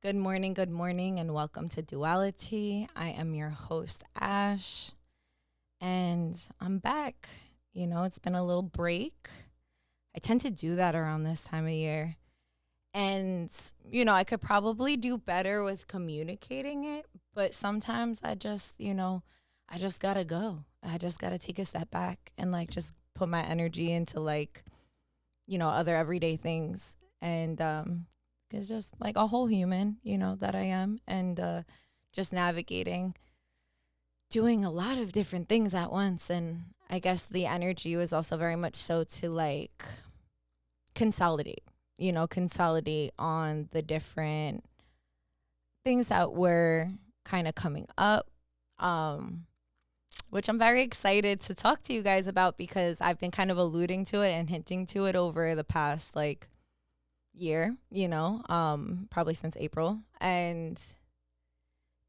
good morning, and welcome to Duality. I am your host, Ash, and I'm back. It's been a little break. I tend to do that around this time of year. And, I could probably do better with communicating it, but sometimes I just gotta go. I just gotta take a step back and, just put my energy into, other everyday things. And, it's just like a whole human, that I am, and just navigating, doing a lot of different things at once. And I guess the energy was also very much so to consolidate, consolidate on the different things that were kind of coming up, which I'm very excited to talk to you guys about because I've been kind of alluding to it and hinting to it over the past year, probably since April. And,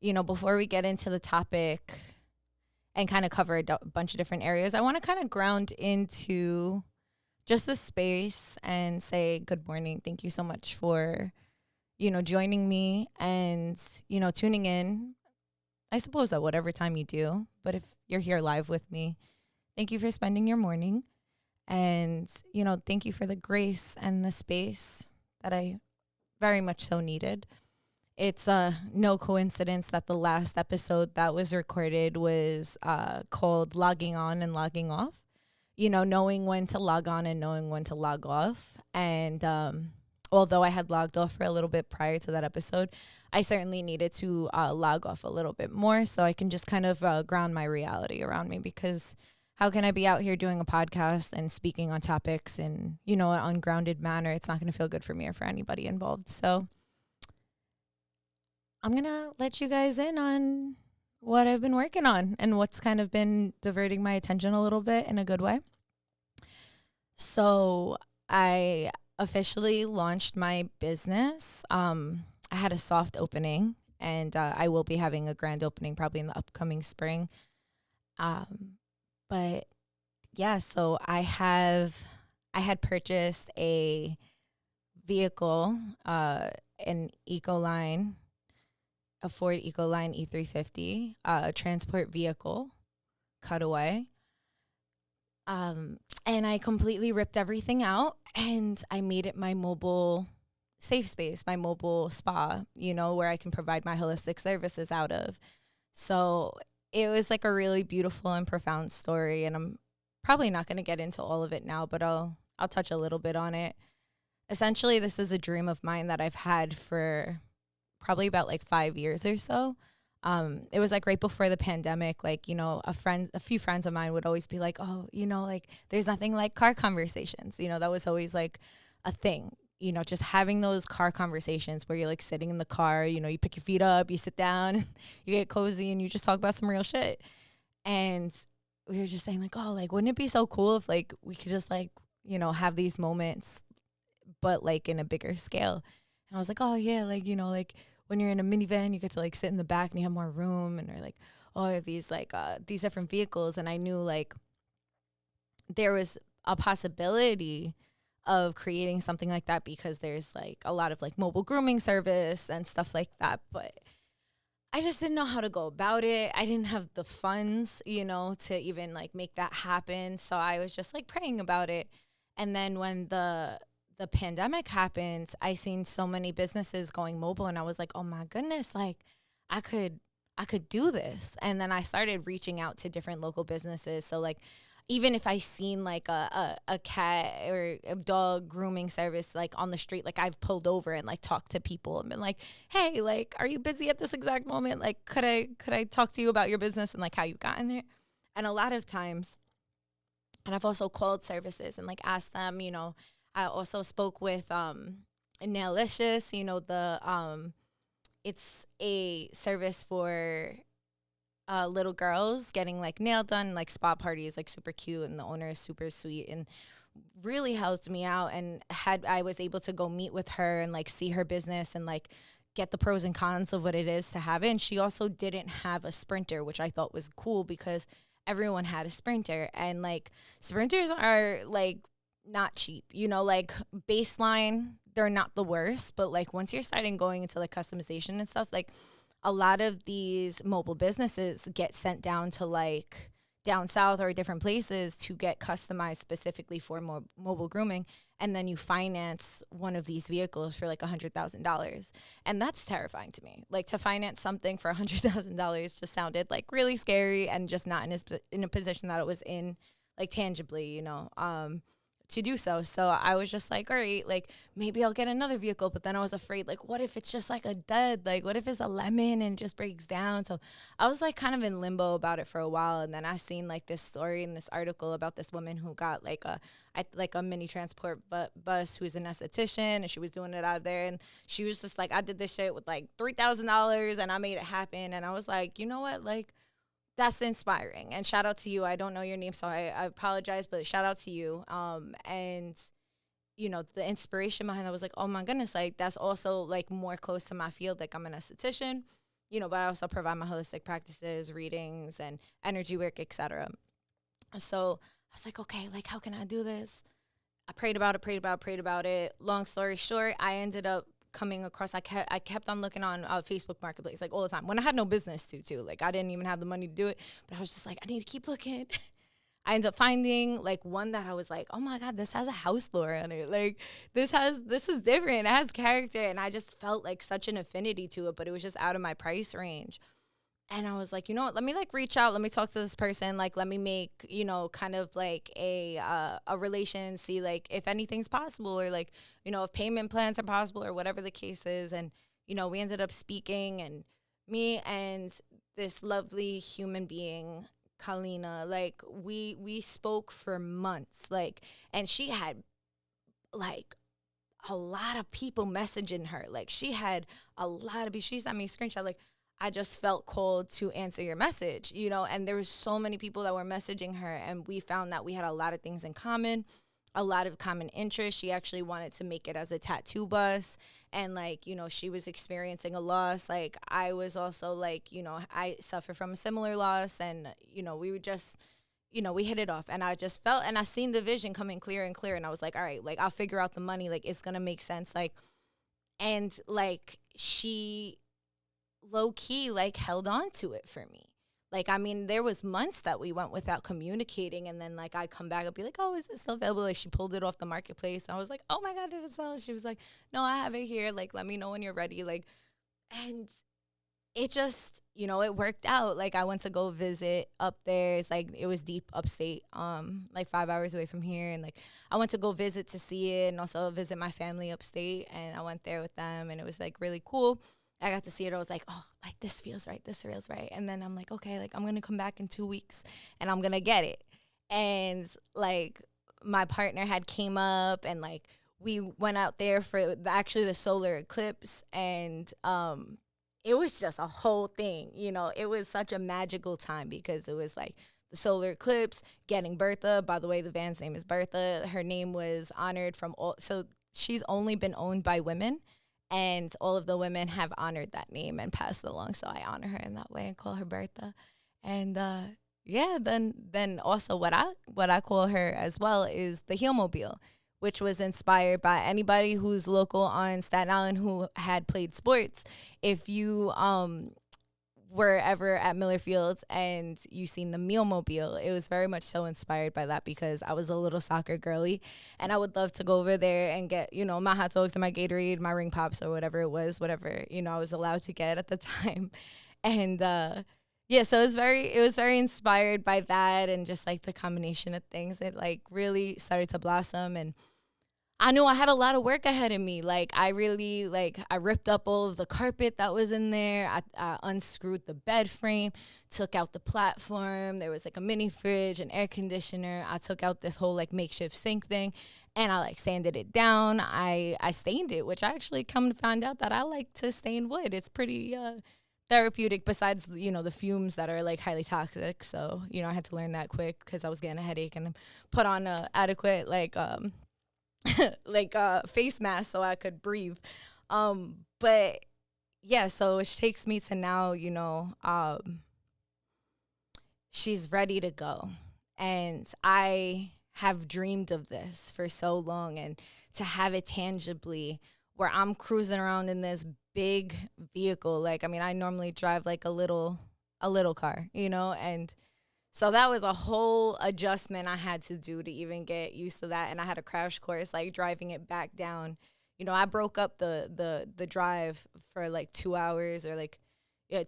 before we get into the topic and kind of cover a bunch of different areas, I want to kind of ground into just the space and say good morning. Thank you so much for, joining me and, tuning in. I suppose at whatever time you do, but if you're here live with me, thank you for spending your morning. And, thank you for the grace and the space that I very much so needed. It's no coincidence that the last episode that was recorded was called Logging On and Logging Off. Knowing when to log on and knowing when to log off. And although I had logged off for a little bit prior to that episode, I certainly needed to log off a little bit more so I can just kind of ground my reality around me, because how can I be out here doing a podcast and speaking on topics in, an ungrounded manner? It's not going to feel good for me or for anybody involved. So I'm going to let you guys in on what I've been working on and what's kind of been diverting my attention a little bit in a good way. So I officially launched my business. I had a soft opening, and I will be having a grand opening probably in the upcoming spring. But yeah, so I had purchased a vehicle, an Ecoline, a Ford Ecoline E350, transport vehicle, cutaway. And I completely ripped everything out and I made it my mobile safe space, my mobile spa, where I can provide my holistic services out of. So it was a really beautiful and profound story, and I'm probably not going to get into all of it now, but I'll touch a little bit on it. Essentially, this is a dream of mine that I've had for probably about 5 years or so. It was right before the pandemic, a few friends of mine would always be like, oh, there's nothing like car conversations. That was always a thing. Just having those car conversations where you're sitting in the car, you pick your feet up, you sit down, you get cozy, and you just talk about some real shit. And we were just saying wouldn't it be so cool if we could just have these moments, but in a bigger scale. And I was like, oh yeah, when you're in a minivan, you get to sit in the back and you have more room, and they're oh, these these different vehicles. And I knew there was a possibility of creating something like that because there's a lot of mobile grooming service and stuff like that, but I just didn't know how to go about it. I didn't have the funds, to even make that happen. So I was just praying about it. And then when the pandemic happened, I seen so many businesses going mobile, and I was like, oh my goodness, I could do this. And then I started reaching out to different local businesses. So even if I seen a cat or a dog grooming service on the street, I've pulled over and talked to people and been hey, are you busy at this exact moment? Could I talk to you about your business and how you got in there? And a lot of times, and I've also called services and asked them, I also spoke with Nailicious, it's a service for little girls getting nail done, spa parties, super cute, and the owner is super sweet and really helped me out. And I was able to go meet with her and see her business and get the pros and cons of what it is to have it. And she also didn't have a Sprinter, which I thought was cool because everyone had a Sprinter, and Sprinters are not cheap, baseline they're not the worst, but like once you're starting going into like customization and stuff, like a lot of these mobile businesses get sent down to like down south or different places to get customized specifically for mobile grooming. And then you finance one of these vehicles for like $100,000. And that's terrifying to me. Like to finance something for $100,000 just sounded like really scary and just not in a position that it was in, like tangibly, to do so. So I was just like, all right, like maybe I'll get another vehicle. But then I was afraid, like, what if it's just like a dud? Like, what if it's a lemon and just breaks down? So I was like kind of in limbo about it for a while. And then I seen like this story in this article about this woman who got like a mini transport bus who's an esthetician, and she was doing it out there. And she was just like, I did this shit with like $3,000 and I made it happen. And I was like, you know what? Like, that's inspiring. And shout out to you. I don't know your name, so I apologize, but shout out to you. And, the inspiration behind that was like, oh my goodness, like that's also like more close to my field. Like I'm an esthetician, but I also provide my holistic practices, readings, and energy work, etc. So I was like, okay, like how can I do this? I prayed about it. Long story short, I ended up coming across, I kept on looking on Facebook Marketplace like all the time when I had no business too. Like I didn't even have the money to do it, but I was just like, I need to keep looking. I ended up finding like one that I was like, oh my God, this has a house floor on it. Like this is different. It has character. And I just felt like such an affinity to it, but it was just out of my price range. And I was like, you know what, let me like reach out. Let me talk to this person. Like, let me make, kind of like a relation, see like if anything's possible or like, if payment plans are possible or whatever the case is. And, we ended up speaking, and me and this lovely human being, Kalina, like we spoke for months, like, and she had like a lot of people messaging her. Like she had a lot of people. She sent me a screenshot like, I just felt called to answer your message, and there was so many people that were messaging her, and we found that we had a lot of things in common, a lot of common interests. She actually wanted to make it as a tattoo bus, and like, she was experiencing a loss. Like I was also like, I suffer from a similar loss, and, we were just, we hit it off, and I just felt, and I seen the vision coming clearer and clearer, and I was like, all right, like I'll figure out the money, like it's gonna make sense, like, and like she low key like held on to it for me. Like, I mean, there was months that we went without communicating, and then like I'd come back and be like, oh, is it still available? Like she pulled it off the marketplace. I was like, oh my God, did it sell? She was like, no, I have it here. Like, let me know when you're ready. Like, and it just, it worked out. Like I went to go visit up there. It's like, it was deep upstate, like 5 hours away from here. And like, I went to go visit to see it and also visit my family upstate. And I went there with them, and it was like really cool. I got to see it. I was like, oh, like this feels right. This feels right. And then I'm like, okay, like I'm going to come back in 2 weeks and I'm going to get it. And like my partner had came up, and like we went out there for the solar eclipse. And it was just a whole thing. It was such a magical time because it was like the solar eclipse, getting Bertha. By the way, the van's name is Bertha. Her name was honored so she's only been owned by women. And all of the women have honored that name and passed it along. So I honor her in that way and call her Bertha. And then also what I call her as well is the Heelmobile, which was inspired by anybody who's local on Staten Island who had played sports. If you were ever at Miller Fields and you seen the Mealmobile, it was very much so inspired by that because I was a little soccer girly, and I would love to go over there and get, my hot dogs and my Gatorade, my ring pops or whatever it was, whatever, I was allowed to get at the time. And so it was very inspired by that, and just like the combination of things, it like really started to blossom. And I knew I had a lot of work ahead of me. Like I really, I ripped up all of the carpet that was in there. I unscrewed the bed frame, took out the platform. There was like a mini fridge, an air conditioner. I took out this whole like makeshift sink thing, and I like sanded it down. I stained it, which I actually come to find out that I like to stain wood. It's pretty therapeutic, besides, the fumes that are like highly toxic. So, I had to learn that quick because I was getting a headache, and put on a adequate face mask so I could breathe. But yeah, so it takes me to now, she's ready to go. And I have dreamed of this for so long, and to have it tangibly where I'm cruising around in this big vehicle. Like, I mean, I normally drive like a little car, and so that was a whole adjustment I had to do to even get used to that. And I had a crash course, like driving it back down. I broke up the drive for like 2 hours, or like,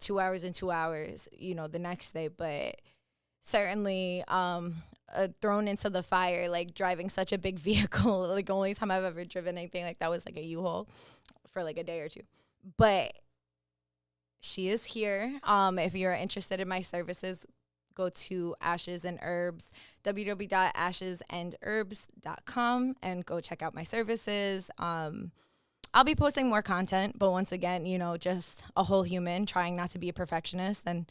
2 hours and 2 hours, the next day. But certainly thrown into the fire, like driving such a big vehicle. Like, the only time I've ever driven anything like that was like a U-Haul for like a day or two. But she is here. If you're interested in my services, go to Ashes and Herbs, www.ashesandherbs.com, and go check out my services. I'll be posting more content, but once again, just a whole human trying not to be a perfectionist, and,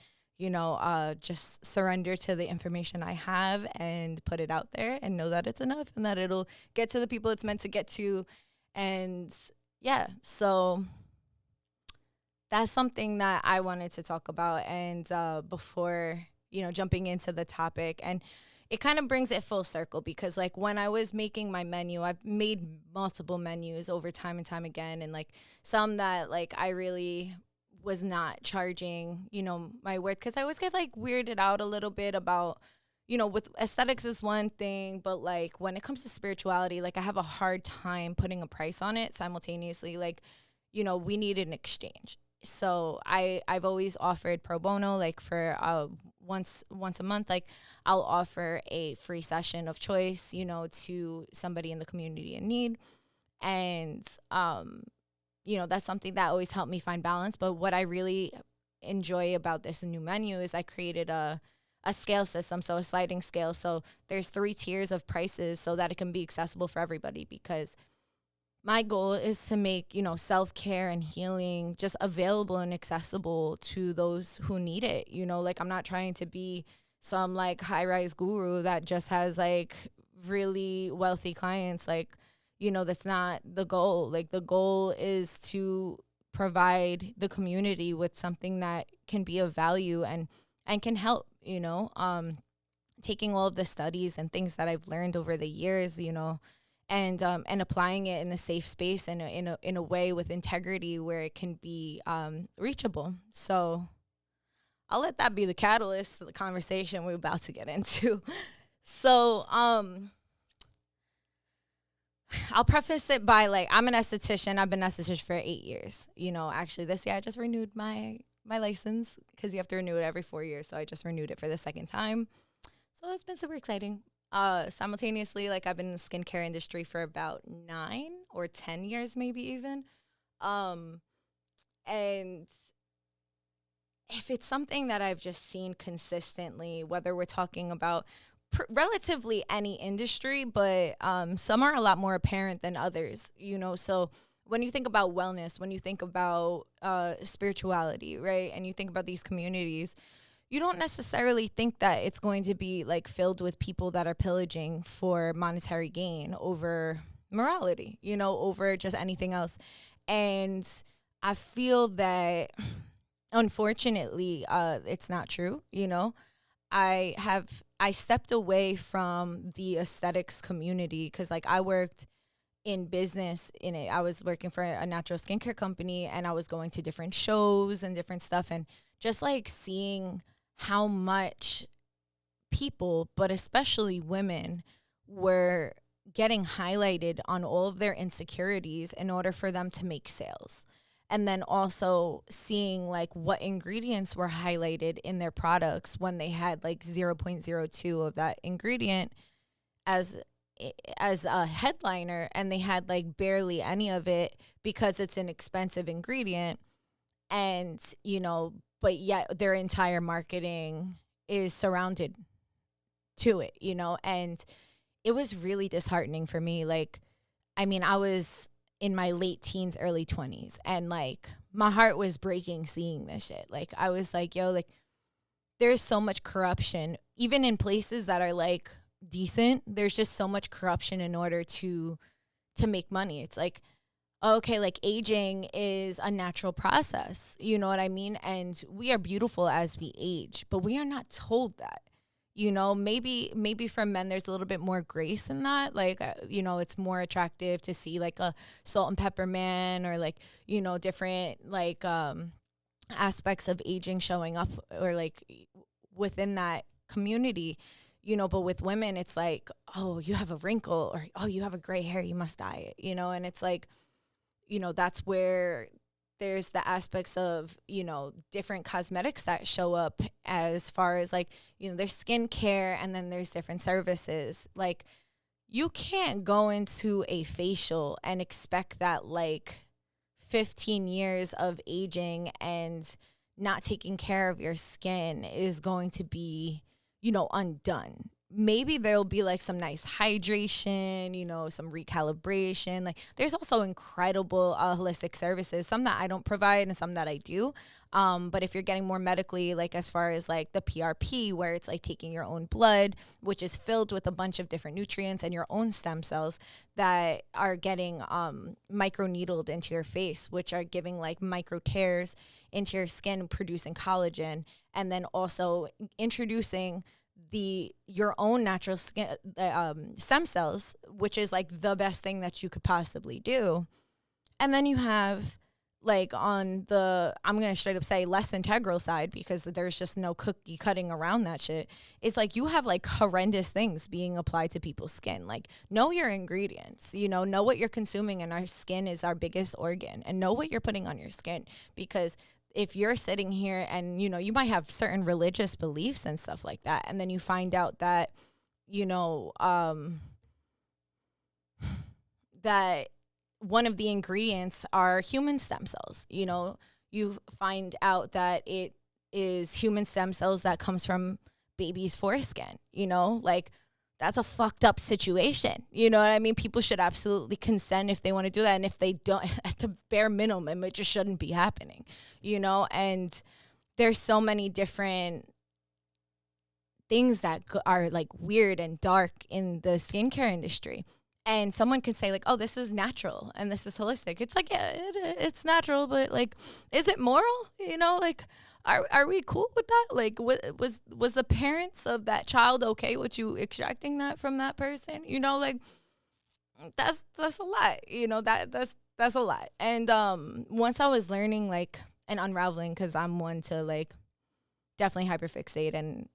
just surrender to the information I have and put it out there and know that it's enough and that it'll get to the people it's meant to get to. And yeah, so that's something that I wanted to talk about. And before, jumping into the topic, and it kind of brings it full circle, because like when I was making my menu, I've made multiple menus over time and time again. And like some that like I really was not charging, my worth, because I always get like weirded out a little bit about, with aesthetics is one thing, but like when it comes to spirituality, like I have a hard time putting a price on it simultaneously. Like, we need an exchange. So I've always offered pro bono, like for once a month, like I'll offer a free session of choice, to somebody in the community in need. And, that's something that always helped me find balance. But what I really enjoy about this new menu is I created a scale system, so a sliding scale. So there's 3 tiers of prices so that it can be accessible for everybody, because my goal is to make, self-care and healing just available and accessible to those who need it. Like, I'm not trying to be some like high-rise guru that just has like really wealthy clients. Like, that's not the goal. Like, the goal is to provide the community with something that can be of value and can help, taking all of the studies and things that I've learned over the years, and applying it in a safe space and in a way with integrity where it can be reachable. So I'll let that be the catalyst to the conversation we're about to get into. So I'll preface it by like, I'm an esthetician. I've been an esthetician for 8 years. Actually this year I just renewed my license, because you have to renew it every 4 years. So I just renewed it for the second time. So it's been super exciting. Simultaneously, like I've been in the skincare industry for about 9 or 10 years, maybe even. And if it's something that I've just seen consistently, whether we're talking about relatively any industry, but some are a lot more apparent than others, so when you think about wellness, when you think about spirituality, right, and you think about these communities, you don't necessarily think that it's going to be like filled with people that are pillaging for monetary gain over morality, over just anything else. And I feel that unfortunately, it's not true. I stepped away from the aesthetics community, because like I worked in business in it. I was working for a natural skincare company, and I was going to different shows and different stuff, and just like seeing how much people, but especially women, were getting highlighted on all of their insecurities in order for them to make sales. And then also seeing like what ingredients were highlighted in their products when they had like 0.02 of that ingredient as a headliner, and they had like barely any of it because it's an expensive ingredient. And, but yet their entire marketing is surrounded to it, and it was really disheartening for me. Like, I mean, I was in my late teens, early 20s, and like my heart was breaking seeing this shit. Like, I was like, yo, like there's so much corruption, even in places that are like decent. There's just so much corruption in order to make money. It's like, okay, like aging is a natural process, you know what I mean? And we are beautiful as we age, but we are not told that, Maybe for men there's a little bit more grace in that, like it's more attractive to see like a salt and pepper man, or like different like aspects of aging showing up, or like within that community, but with women it's like, oh, you have a wrinkle, or oh, you have a gray hair, you must dye it, and it's like, that's where there's the aspects of, different cosmetics that show up, as far as like, there's skincare, and then there's different services. Like, you can't go into a facial and expect that like 15 years of aging and not taking care of your skin is going to be, undone. Maybe there'll be like some nice hydration, some recalibration. Like, there's also incredible holistic services, some that I don't provide and some that I do. But if you're getting more medically, like as far as like the PRP, where it's like taking your own blood, which is filled with a bunch of different nutrients, and your own stem cells that are getting micro needled into your face, which are giving like micro tears into your skin, producing collagen, and then also introducing your own natural skin, stem cells, which is like the best thing that you could possibly do. And then you have like on the, I'm going to straight up say less integral side, because there's just no cookie cutting around that shit. It's like you have like horrendous things being applied to people's skin. Like, know your ingredients, know what you're consuming, and our skin is our biggest organ, and know what you're putting on your skin. Because if you're sitting here and, you might have certain religious beliefs and stuff like that, and then you find out that, that one of the ingredients are human stem cells, you find out that it is human stem cells that comes from baby's foreskin, like, that's a fucked up situation. You know what I mean? People should absolutely consent if they want to do that. And if they don't, at the bare minimum, it just shouldn't be happening, And there's so many different things that are like weird and dark in the skincare industry. And someone could say like, oh, this is natural and this is holistic. It's like, yeah, it's natural, but like, is it moral? Like, are we cool with that? Like, was the parents of that child okay with you extracting that from that person? Like, that's a lot. That's a lot. And once I was learning like and unraveling, because I'm one to like definitely hyperfixate and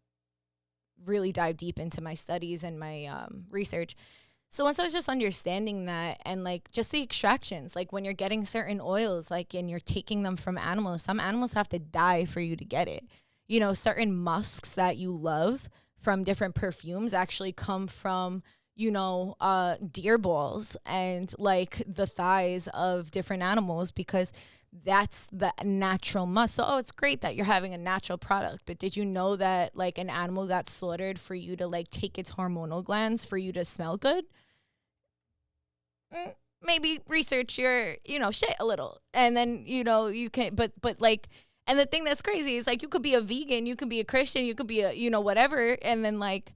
really dive deep into my studies and my research. So once I was just understanding that, and like just the extractions, like when you're getting certain oils, like, and you're taking them from animals, some animals have to die for you to get it. Certain musks that you love from different perfumes actually come from, deer balls and like the thighs of different animals, because that's the natural musk. So, it's great that you're having a natural product, but did you know that like an animal got slaughtered for you to like take its hormonal glands for you to smell good? Maybe research your, shit a little. And then, you can, but like, and the thing that's crazy is like, you could be a vegan, you could be a Christian, you could be a, whatever. And then like,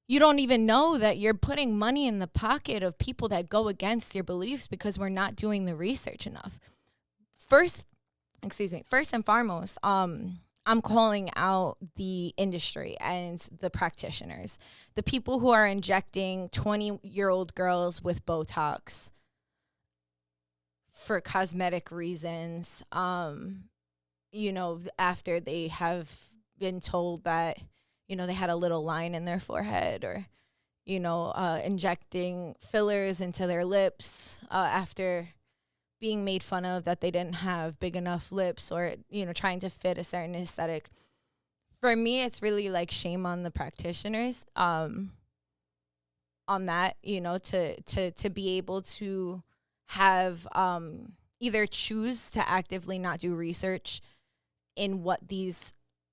you don't even know that you're putting money in the pocket of people that go against your beliefs, because we're not doing the research enough. First and foremost, I'm calling out the industry and the practitioners, the people who are injecting 20-year-old girls with Botox for cosmetic reasons, after they have been told that, they had a little line in their forehead, or, injecting fillers into their lips after being made fun of that they didn't have big enough lips, or, trying to fit a certain aesthetic. For me, it's really like shame on the practitioners on that, to be able to have either choose to actively not do research in what these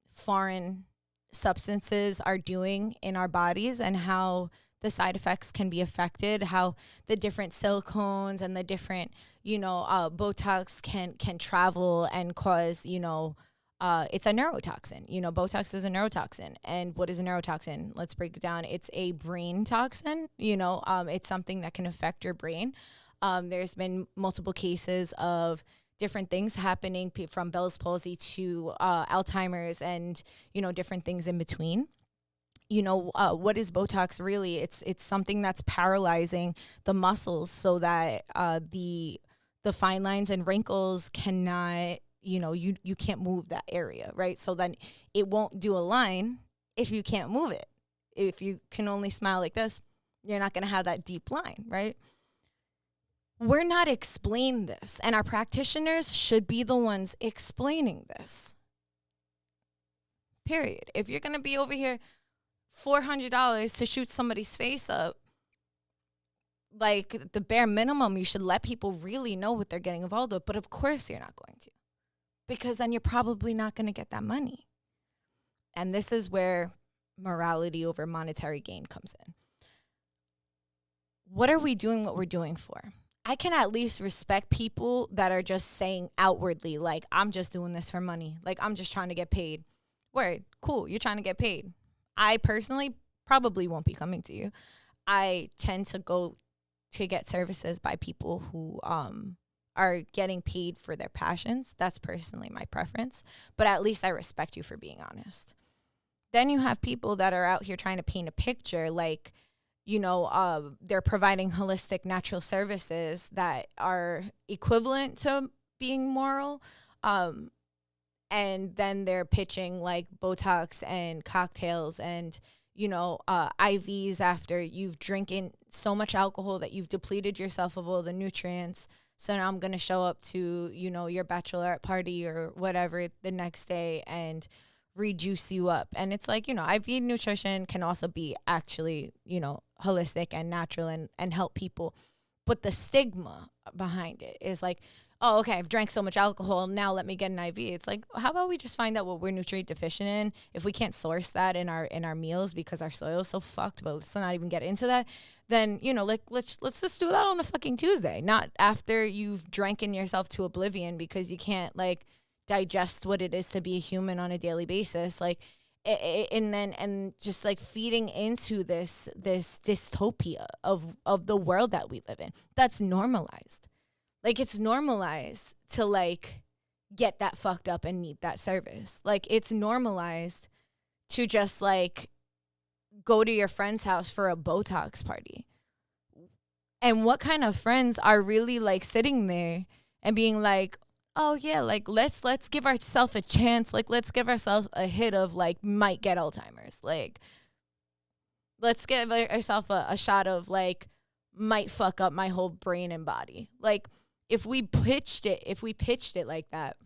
foreign substances are doing in our bodies and how the side effects can be affected, how the different silicones and the different, Botox can travel and cause, it's a neurotoxin. Botox is a neurotoxin. And what is a neurotoxin? Let's break it down. It's a brain toxin. It's something that can affect your brain. There's been multiple cases of different things happening from Bell's palsy to Alzheimer's and, different things in between. What is Botox really? It's something that's paralyzing the muscles so that the fine lines and wrinkles cannot, you can't move that area, right? So then it won't do a line if you can't move it. If you can only smile like this, you're not going to have that deep line, right? We're not explaining this, and our practitioners should be the ones explaining this. Period. If you're going to be over here $400 to shoot somebody's face up, like the bare minimum, you should let people really know what they're getting involved with. But of course you're not going to, because then you're probably not going to get that money. And this is where morality over monetary gain comes in. What are we doing what we're doing for? I can at least respect people that are just saying outwardly, like, I'm just doing this for money. Like, I'm just trying to get paid. Word, cool, you're trying to get paid. I personally probably won't be coming to you. I tend to go to get services by people who are getting paid for their passions. That's personally my preference. But at least I respect you for being honest. Then you have people that are out here trying to paint a picture like, they're providing holistic natural services that are equivalent to being moral. And then they're pitching like Botox and cocktails and, IVs after you've drinking so much alcohol that you've depleted yourself of all the nutrients. So now I'm going to show up to, your bachelorette party or whatever the next day and rejuice you up. And it's like, IV nutrition can also be actually, holistic and natural and help people. But the stigma behind it is like, oh, okay, I've drank so much alcohol, now let me get an IV. It's like, how about we just find out what we're nutrient deficient in? If we can't source that in our meals because our soil is so fucked, but let's not even get into that, then, let's just do that on a fucking Tuesday, not after you've dranken yourself to oblivion because you can't, digest what it is to be a human on a daily basis. And just feeding into this dystopia of the world that we live in. That's normalized. It's normalized to get that fucked up and need that service. It's normalized to just go to your friend's house for a Botox party. And what kind of friends are really sitting there and being like, oh yeah, let's give ourselves a chance. Let's give ourselves a hit of might get Alzheimer's. Let's give ourselves a shot of might fuck up my whole brain and body. If we pitched it like that,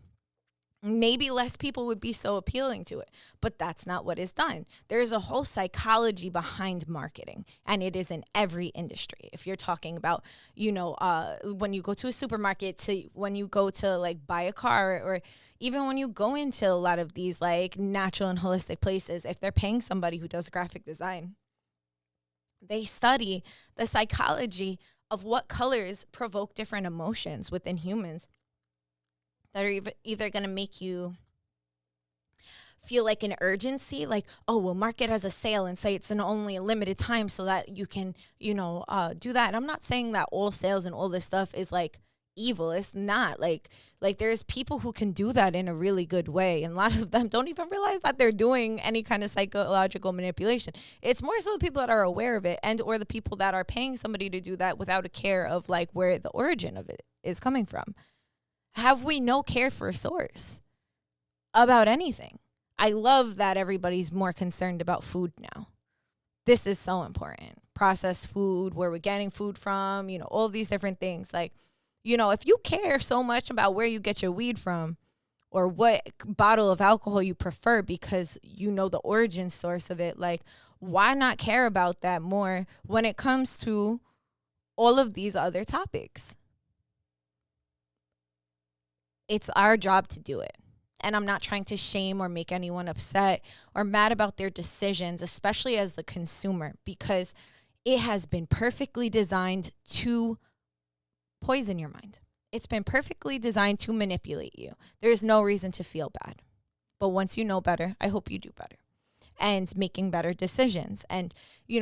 maybe less people would be so appealing to it. But that's not what is done. There's a whole psychology behind marketing, and it is in every industry. If you're talking about, when you go to a supermarket, to when you go to buy a car, or even when you go into a lot of these natural and holistic places, if they're paying somebody who does graphic design, they study the psychology of what colors provoke different emotions within humans that are either going to make you feel an urgency, oh, we'll mark it as a sale and say it's only a limited time so that you can, do that. And I'm not saying that all sales and all this stuff is evil. It's not. There's people who can do that in a really good way, and a lot of them don't even realize that they're doing any kind of psychological manipulation. It's more so the people that are aware of it, and or the people that are paying somebody to do that without a care of where the origin of it is coming from. Have we no care for a source about anything? I love that everybody's more concerned about food now. This is so important. Processed food, where we're getting food from, all these different things. If you care so much about where you get your weed from or what bottle of alcohol you prefer because the origin source of it, why not care about that more when it comes to all of these other topics? It's our job to do it. And I'm not trying to shame or make anyone upset or mad about their decisions, especially as the consumer, because it has been perfectly designed to poison your mind. It's been perfectly designed to manipulate you. There's no reason to feel bad. But once you know better, I hope you do better and making better decisions. And,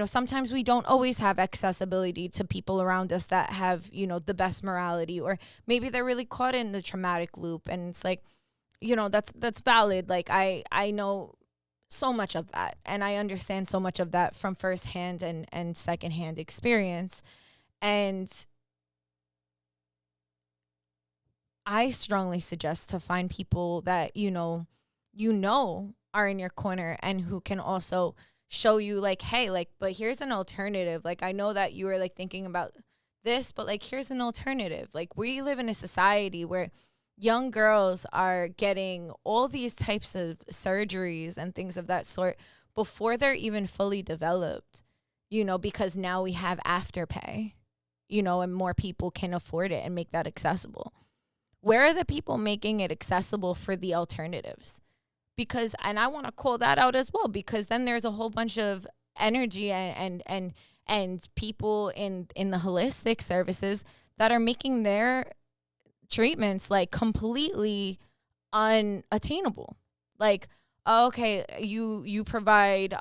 sometimes we don't always have accessibility to people around us that have, the best morality, or maybe they're really caught in the traumatic loop. And it's that's valid. I know so much of that. And I understand so much of that from firsthand and secondhand experience. And I strongly suggest to find people that, are in your corner and who can also show you like, hey, like, but here's an alternative. Like, I know that you were like thinking about this, but like, here's an alternative. Like, we live in a society where young girls are getting all these types of surgeries and things of that sort before they're even fully developed, because now we have afterpay, and more people can afford it and make that accessible. Where are the people making it accessible for the alternatives? Because, and I want to call that out as well, because then there's a whole bunch of energy and people in the holistic services that are making their treatments like completely unattainable. Like, okay, you provide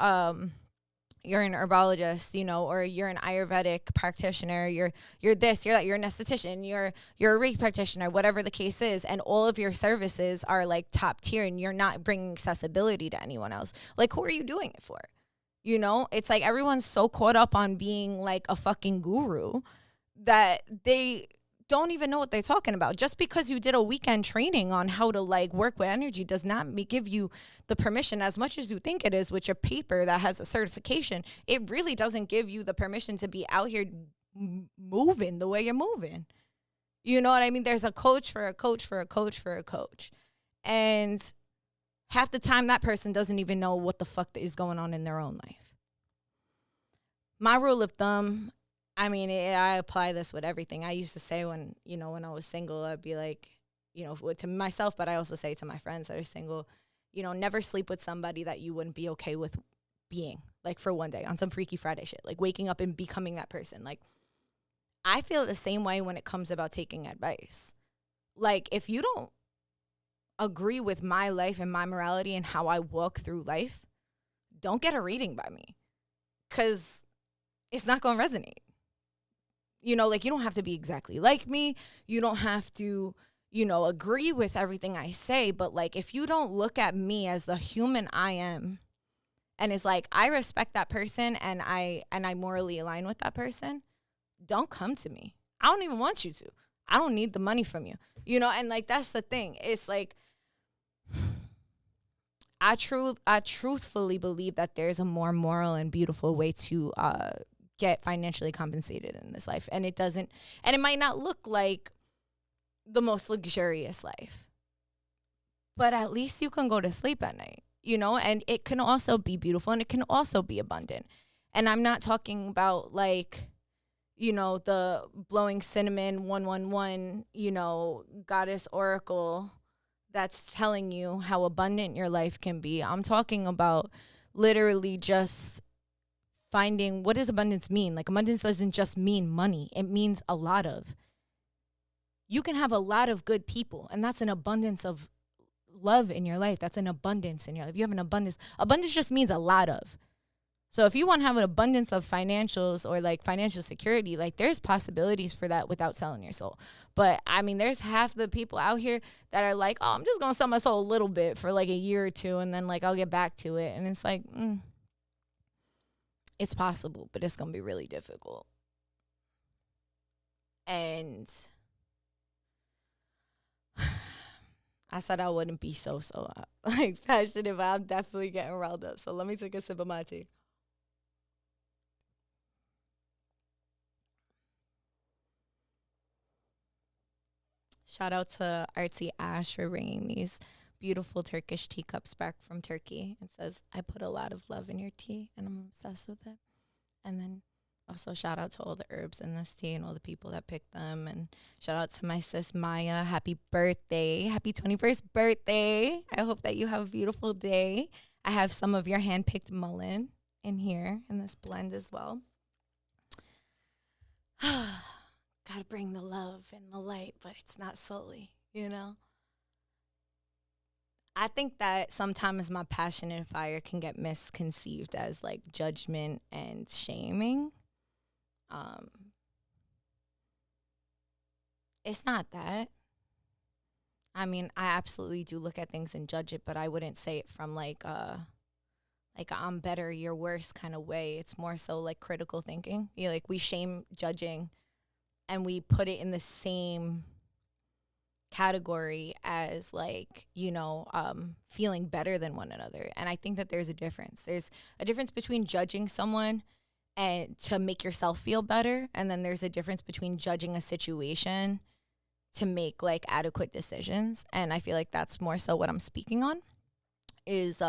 you're an herbologist, or you're an Ayurvedic practitioner, you're this, you're that, you're an esthetician, you're a Reiki practitioner, whatever the case is, and all of your services are like top tier, and you're not bringing accessibility to anyone else. Like, who are you doing it for? It's like everyone's so caught up on being like a fucking guru that they don't even know what they're talking about. Just because you did a weekend training on how to like work with energy does not give you the permission, as much as you think it is with your paper that has a certification. It really doesn't give you the permission to be out here moving the way you're moving. You know what I mean? There's a coach for a coach for a coach for a coach. And half the time that person doesn't even know what the fuck is going on in their own life. My rule of thumb, I mean, I apply this with everything. I used to say when I was single, I'd be like, to myself, but I also say to my friends that are single, never sleep with somebody that you wouldn't be okay with being, like, for one day on some Freaky Friday shit, like waking up and becoming that person. Like, I feel the same way when it comes about taking advice. Like, if you don't agree with my life and my morality and how I walk through life, don't get a reading by me, because it's not going to resonate. Like, you don't have to be exactly like me. You don't have to, agree with everything I say. But like, if you don't look at me as the human I am, and it's like, I respect that person and I morally align with that person, don't come to me. I don't even want you to. I don't need the money from you. And like, that's the thing. It's like, I truthfully believe that there's a more moral and beautiful way to get financially compensated in this life. And it might not look like the most luxurious life, but at least you can go to sleep at night, and it can also be beautiful, and it can also be abundant. And I'm not talking about like, the blowing cinnamon 111, goddess oracle that's telling you how abundant your life can be. I'm talking about literally just finding, what does abundance mean? Like, abundance doesn't just mean money. It means a lot of. You can have a lot of good people, and that's an abundance of love in your life. That's an abundance in your life. You have an abundance. Abundance just means a lot of. So if you want to have an abundance of financials or like financial security, like, there's possibilities for that without selling your soul. But I mean, there's half the people out here that are like, oh, I'm just going to sell my soul a little bit for like a year or two, and then like I'll get back to it. And it's like, it's possible, but it's going to be really difficult. And I said I wouldn't be so like passionate, but I'm definitely getting riled up. So let me take a sip of my tea. Shout out to Artsy Ash for bringing these beautiful Turkish teacups back from Turkey. It says, I put a lot of love in your tea, and I'm obsessed with it. And then also shout out to all the herbs in this tea and all the people that picked them. And shout out to my sis Maya. Happy birthday. Happy 21st birthday. I hope that you have a beautiful day. I have some of your hand-picked mullein in here in this blend as well. Gotta bring the love and the light, but it's not solely, I think that sometimes my passion and fire can get misconceived as like judgment and shaming. It's not that. I mean, I absolutely do look at things and judge it, but I wouldn't say it from like like I'm better, you're worse kind of way. It's more so like critical thinking. Like we shame judging and we put it in the same category as like, feeling better than one another. And I think that there's a difference. There's a difference between judging someone and to make yourself feel better. And then there's a difference between judging a situation to make like adequate decisions. And I feel like that's more so what I'm speaking on is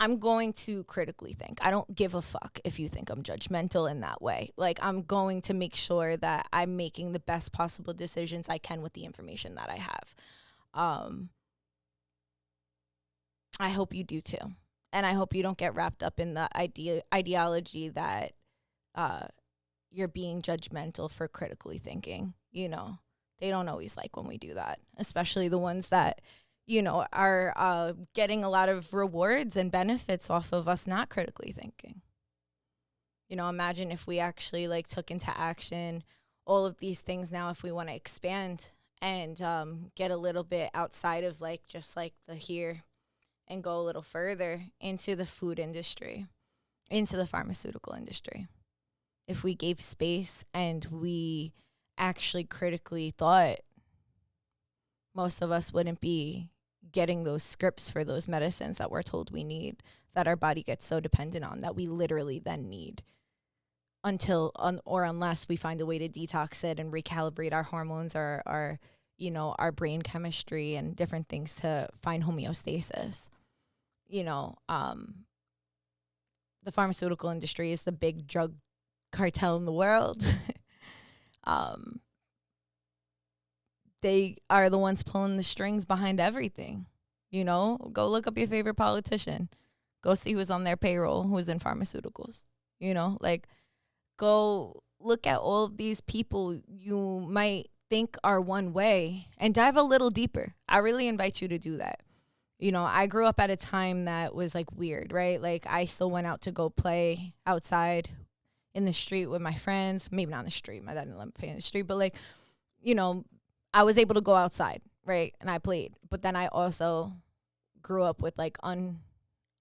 I'm going to critically think. I don't give a fuck if you think I'm judgmental in that way. Like I'm going to make sure that I'm making the best possible decisions I can with the information that I have. I hope you do too. And I hope you don't get wrapped up in the ideology that you're being judgmental for critically thinking. They don't always like when we do that, especially the ones that, are getting a lot of rewards and benefits off of us not critically thinking. Imagine if we actually like took into action all of these things now, if we want to expand and get a little bit outside of like just like the here and go a little further into the food industry, into the pharmaceutical industry. If we gave space and we actually critically thought, most of us wouldn't be getting those scripts for those medicines that we're told we need, that our body gets so dependent on, that we literally then need unless we find a way to detox it and recalibrate our hormones, our brain chemistry and different things to find homeostasis. The pharmaceutical industry is the big drug cartel in the world. They are the ones pulling the strings behind everything. Go look up your favorite politician. Go see who's on their payroll, who's in pharmaceuticals. Go look at all of these people you might think are one way and dive a little deeper. I really invite you to do that. I grew up at a time that was like weird, right? Like I still went out to go play outside in the street with my friends. Maybe not in the street. My dad didn't let me play in the street, but like, I was able to go outside, right? And I played. But then I also grew up with like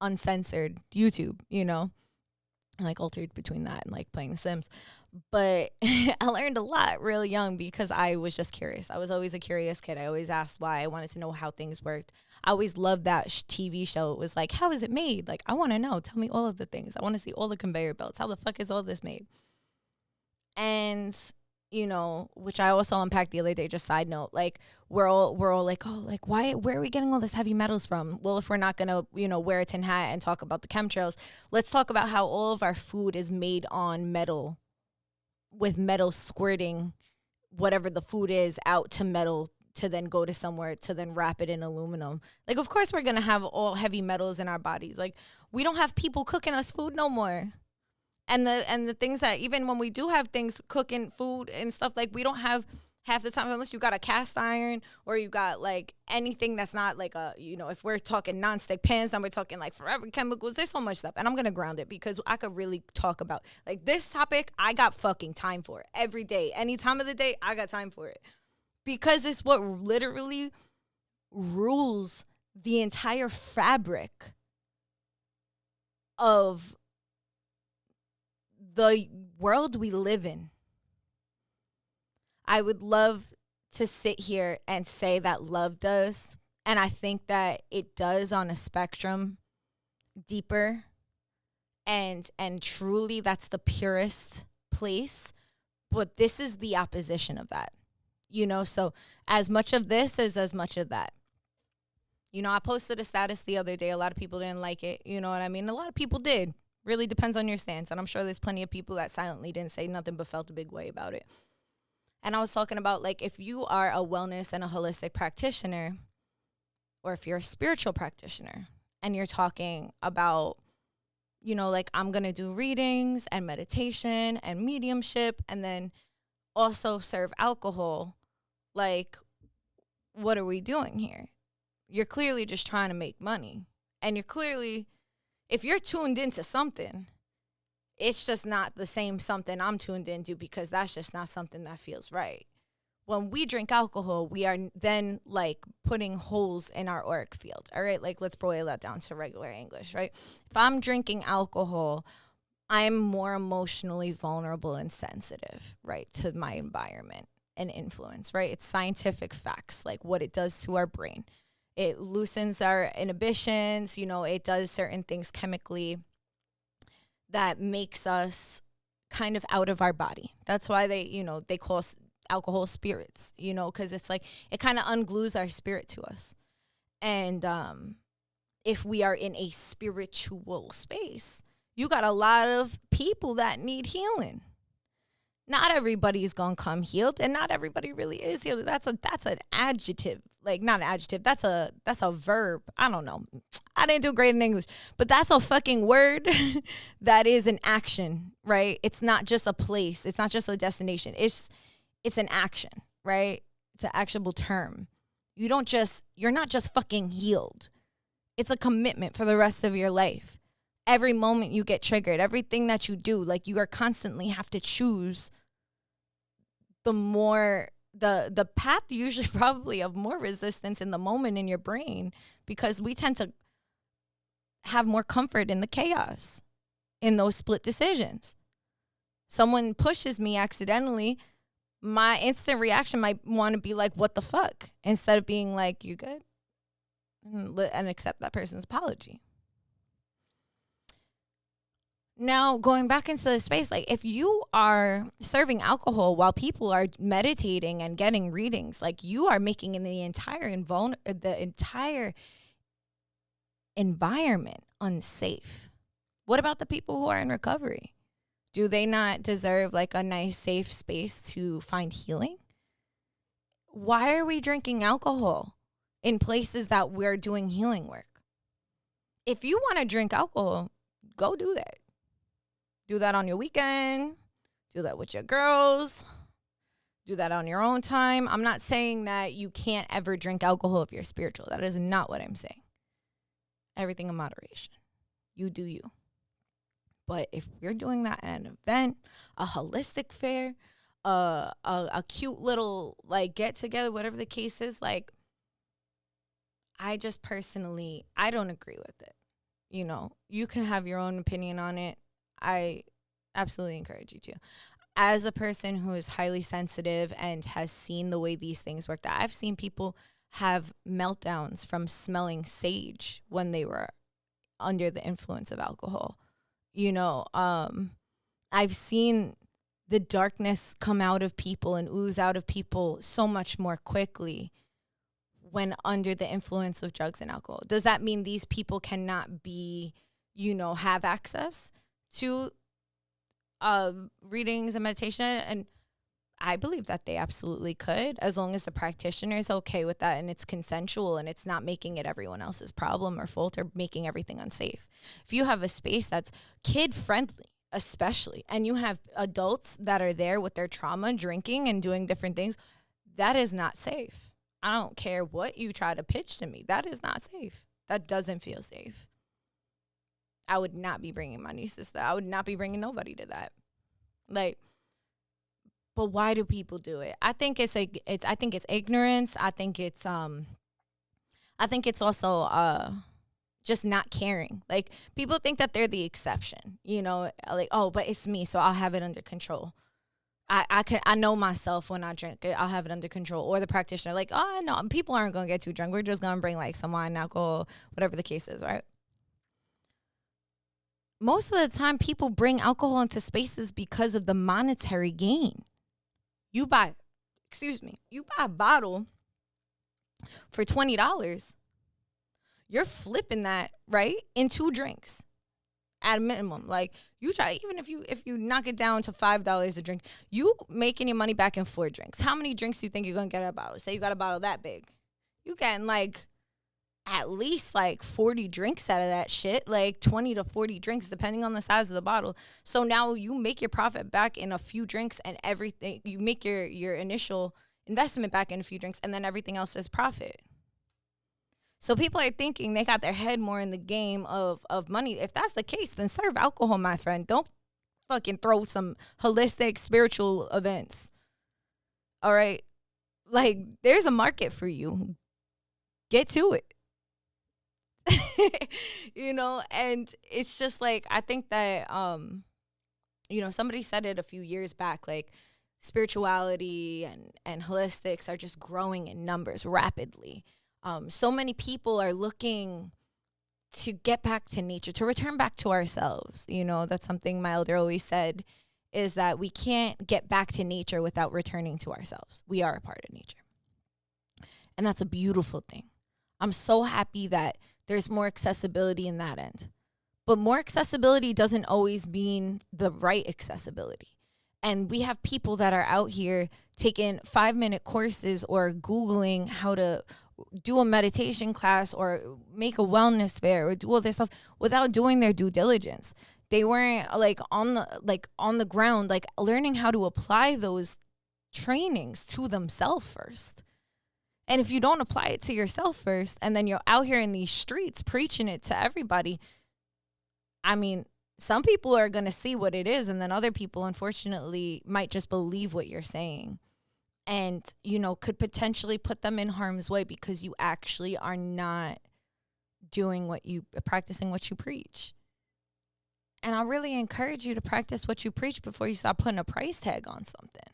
uncensored YouTube, and like altered between that and like playing The Sims. But I learned a lot real young because I was just curious. I was always a curious kid. I always asked why. I wanted to know how things worked. I always loved that TV show. It was like, how is it made? Like, I want to know. Tell me all of the things. I want to see all the conveyor belts. How the fuck is all this made? And which I also unpacked the other day, just side note, like we're all like, oh, like where are we getting all this heavy metals from? Well, if we're not going to, wear a tin hat and talk about the chemtrails, let's talk about how all of our food is made on metal, with metal squirting whatever the food is out to metal to then go to somewhere to then wrap it in aluminum. Like, of course we're going to have all heavy metals in our bodies. Like, we don't have people cooking us food no more. And the things that even when we do have things cooking food and stuff, like we don't have half the time, unless you got a cast iron or you got like anything that's not like a, if we're talking nonstick pans, then we're talking like forever chemicals. There's so much stuff. And I'm going to ground it because I could really talk about like this topic. I got fucking time for it every day. Any time of the day, I got time for it because it's what literally rules the entire fabric of the world we live in. I would love to sit here and say that love does, and I think that it does on a spectrum deeper, and truly that's the purest place, but this is the opposition of that, so as much of this is as much of that. I posted a status the other day. A lot of people didn't like it, you know what I mean? A lot of people did. Really depends on your stance. And I'm sure there's plenty of people that silently didn't say nothing but felt a big way about it. And I was talking about, like, if you are a wellness and a holistic practitioner, or if you're a spiritual practitioner, and you're talking about, like, I'm going to do readings and meditation and mediumship and then also serve alcohol, like, what are we doing here? You're clearly just trying to make money. And you're clearly... if you're tuned into something, it's just not the same something I'm tuned into because that's just not something that feels right. when we drink alcohol, we are then like putting holes in our auric field. All right, like let's boil that down to regular English, right? If I'm drinking alcohol, I'm more emotionally vulnerable and sensitive, right, to my environment and influence, right? It's scientific facts, like what it does to our brain. It loosens our inhibitions, it does certain things chemically that makes us kind of out of our body. That's why they call alcohol spirits, because it's like it kind of unglues our spirit to us. And if we are in a spiritual space, you got a lot of people that need healing. Not everybody's gonna come healed, and not everybody really is healed. That's an adjective, like not an adjective. That's a verb. I don't know. I didn't do great in English, but that's a fucking word that is an action, right? It's not just a place. It's not just a destination. It's an action, right? It's an actionable term. You're not just fucking healed. It's a commitment for the rest of your life. Every moment you get triggered, everything that you do, like you are constantly have to choose the path usually probably of more resistance in the moment in your brain, because we tend to have more comfort in the chaos, in those split decisions. Someone pushes me accidentally, my instant reaction might want to be like, what the fuck? Instead of being like, you good? And accept that person's apology. Now, going back into the space, like if you are serving alcohol while people are meditating and getting readings, like you are making the entire environment unsafe. What about the people who are in recovery? Do they not deserve like a nice, safe space to find healing? Why are we drinking alcohol in places that we're doing healing work? If you want to drink alcohol, go do that. Do that on your weekend. Do that with your girls. Do that on your own time. I'm not saying that you can't ever drink alcohol if you're spiritual. That is not what I'm saying. Everything in moderation. You do you. But if you're doing that at an event, a holistic fair, a cute little like get together, whatever the case is, like I just personally, I don't agree with it. You can have your own opinion on it. I absolutely encourage you to. As a person who is highly sensitive and has seen the way these things work, that I've seen people have meltdowns from smelling sage when they were under the influence of alcohol. I've seen the darkness come out of people and ooze out of people so much more quickly when under the influence of drugs and alcohol. Does that mean these people cannot be, have access to readings and meditation? And I believe that they absolutely could, as long as the practitioner is okay with that and it's consensual and it's not making it everyone else's problem or fault or making everything unsafe. If you have a space that's kid friendly, especially, and you have adults that are there with their trauma, drinking and doing different things, that is not safe. I don't care what you try to pitch to me. That is not safe. That doesn't feel safe. I would not be bringing my nieces to that. I would not be bringing nobody to that. Like, but why do people do it? I think it's ignorance. I think it's also just not caring. Like people think that they're the exception. Like, oh, but it's me, so I'll have it under control. I know myself when I drink, I'll have it under control. Or the practitioner, like, oh no, people aren't gonna get too drunk. We're just gonna bring like some wine, alcohol, whatever the case is, right? Most of the time, people bring alcohol into spaces because of the monetary gain. You buy a bottle for $20. You're flipping that, right, in 2 drinks at a minimum. Like you try, even if you knock it down to $5 a drink, you making your money back in 4 drinks. How many drinks do you think you're gonna get at a bottle? Say you got a bottle that big, you getting like at least like 40 drinks out of that shit, like 20 to 40 drinks, depending on the size of the bottle. So now you make your profit back in a few drinks and everything. You make your initial investment back in a few drinks and then everything else is profit. So people are thinking they got their head more in the game of money. If that's the case, then serve alcohol, my friend. Don't fucking throw some holistic spiritual events. All right. Like, there's a market for you. Get to it. And it's just like, I think that, somebody said it a few years back, like spirituality and holistics are just growing in numbers rapidly. So many people are looking to get back to nature, to return back to ourselves. That's something my elder always said, is that we can't get back to nature without returning to ourselves. We are a part of nature. And that's a beautiful thing. I'm so happy that there's more accessibility in that end. But more accessibility doesn't always mean the right accessibility. And we have people that are out here taking 5-minute courses or Googling how to do a meditation class or make a wellness fair or do all this stuff without doing their due diligence. They weren't on the ground, like learning how to apply those trainings to themselves first. And if you don't apply it to yourself first, and then you're out here in these streets preaching it to everybody, I mean, some people are going to see what it is, and then other people, unfortunately, might just believe what you're saying and, could potentially put them in harm's way because you actually are not practicing what you preach. And I really encourage you to practice what you preach before you start putting a price tag on something.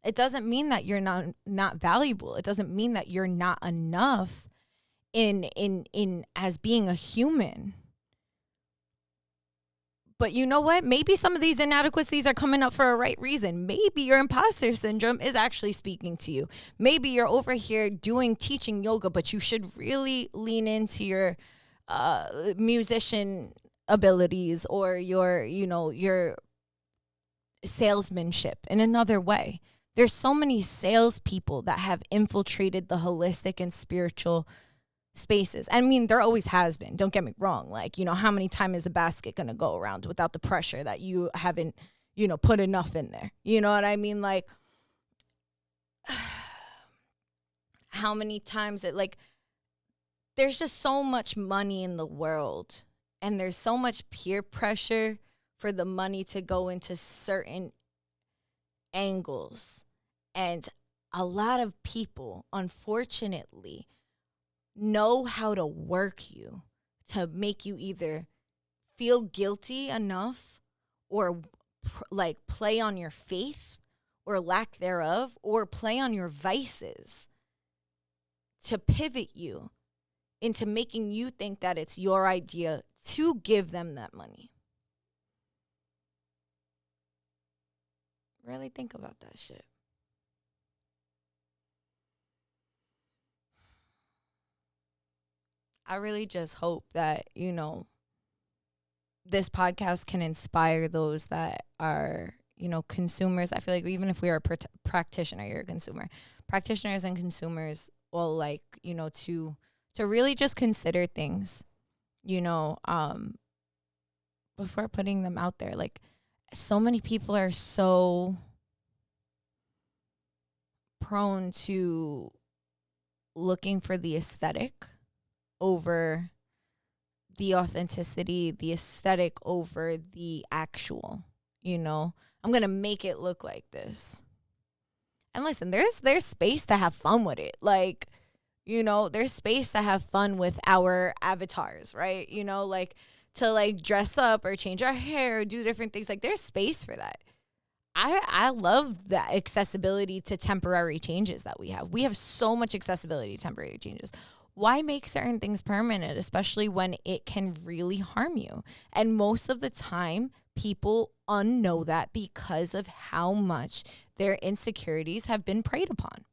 It doesn't mean that you're not valuable. It doesn't mean that you're not enough in as being a human. But you know what? Maybe some of these inadequacies are coming up for a right reason. Maybe your imposter syndrome is actually speaking to you. Maybe you're over here teaching yoga, but you should really lean into your musician abilities or your salesmanship in another way. There's so many salespeople that have infiltrated the holistic and spiritual spaces. I mean, there always has been. Don't get me wrong. Like, how many times is the basket going to go around without the pressure that you haven't, put enough in there? You know what I mean? Like, how many times there's just so much money in the world, and there's so much peer pressure for the money to go into certain angles. And a lot of people, unfortunately, know how to work you to make you either feel guilty enough or play on your faith or lack thereof, or play on your vices to pivot you into making you think that it's your idea to give them that money. Really think about that shit. I really just hope that, this podcast can inspire those that are, consumers. I feel like even if we are a practitioner, you're a consumer. Practitioners and consumers will to really just consider things, before putting them out there. Like, so many people are so prone to looking for the aesthetic over the authenticity, the aesthetic over the actual, I'm going to make it look like this. And listen, there's space to have fun with it. Like, there's space to have fun with our avatars, right? To dress up or change our hair or do different things. Like, there's space for that. I love the accessibility to temporary changes that we have. We have so much accessibility to temporary changes. Why make certain things permanent, especially when it can really harm you? And most of the time, people unknow that because of how much their insecurities have been preyed upon.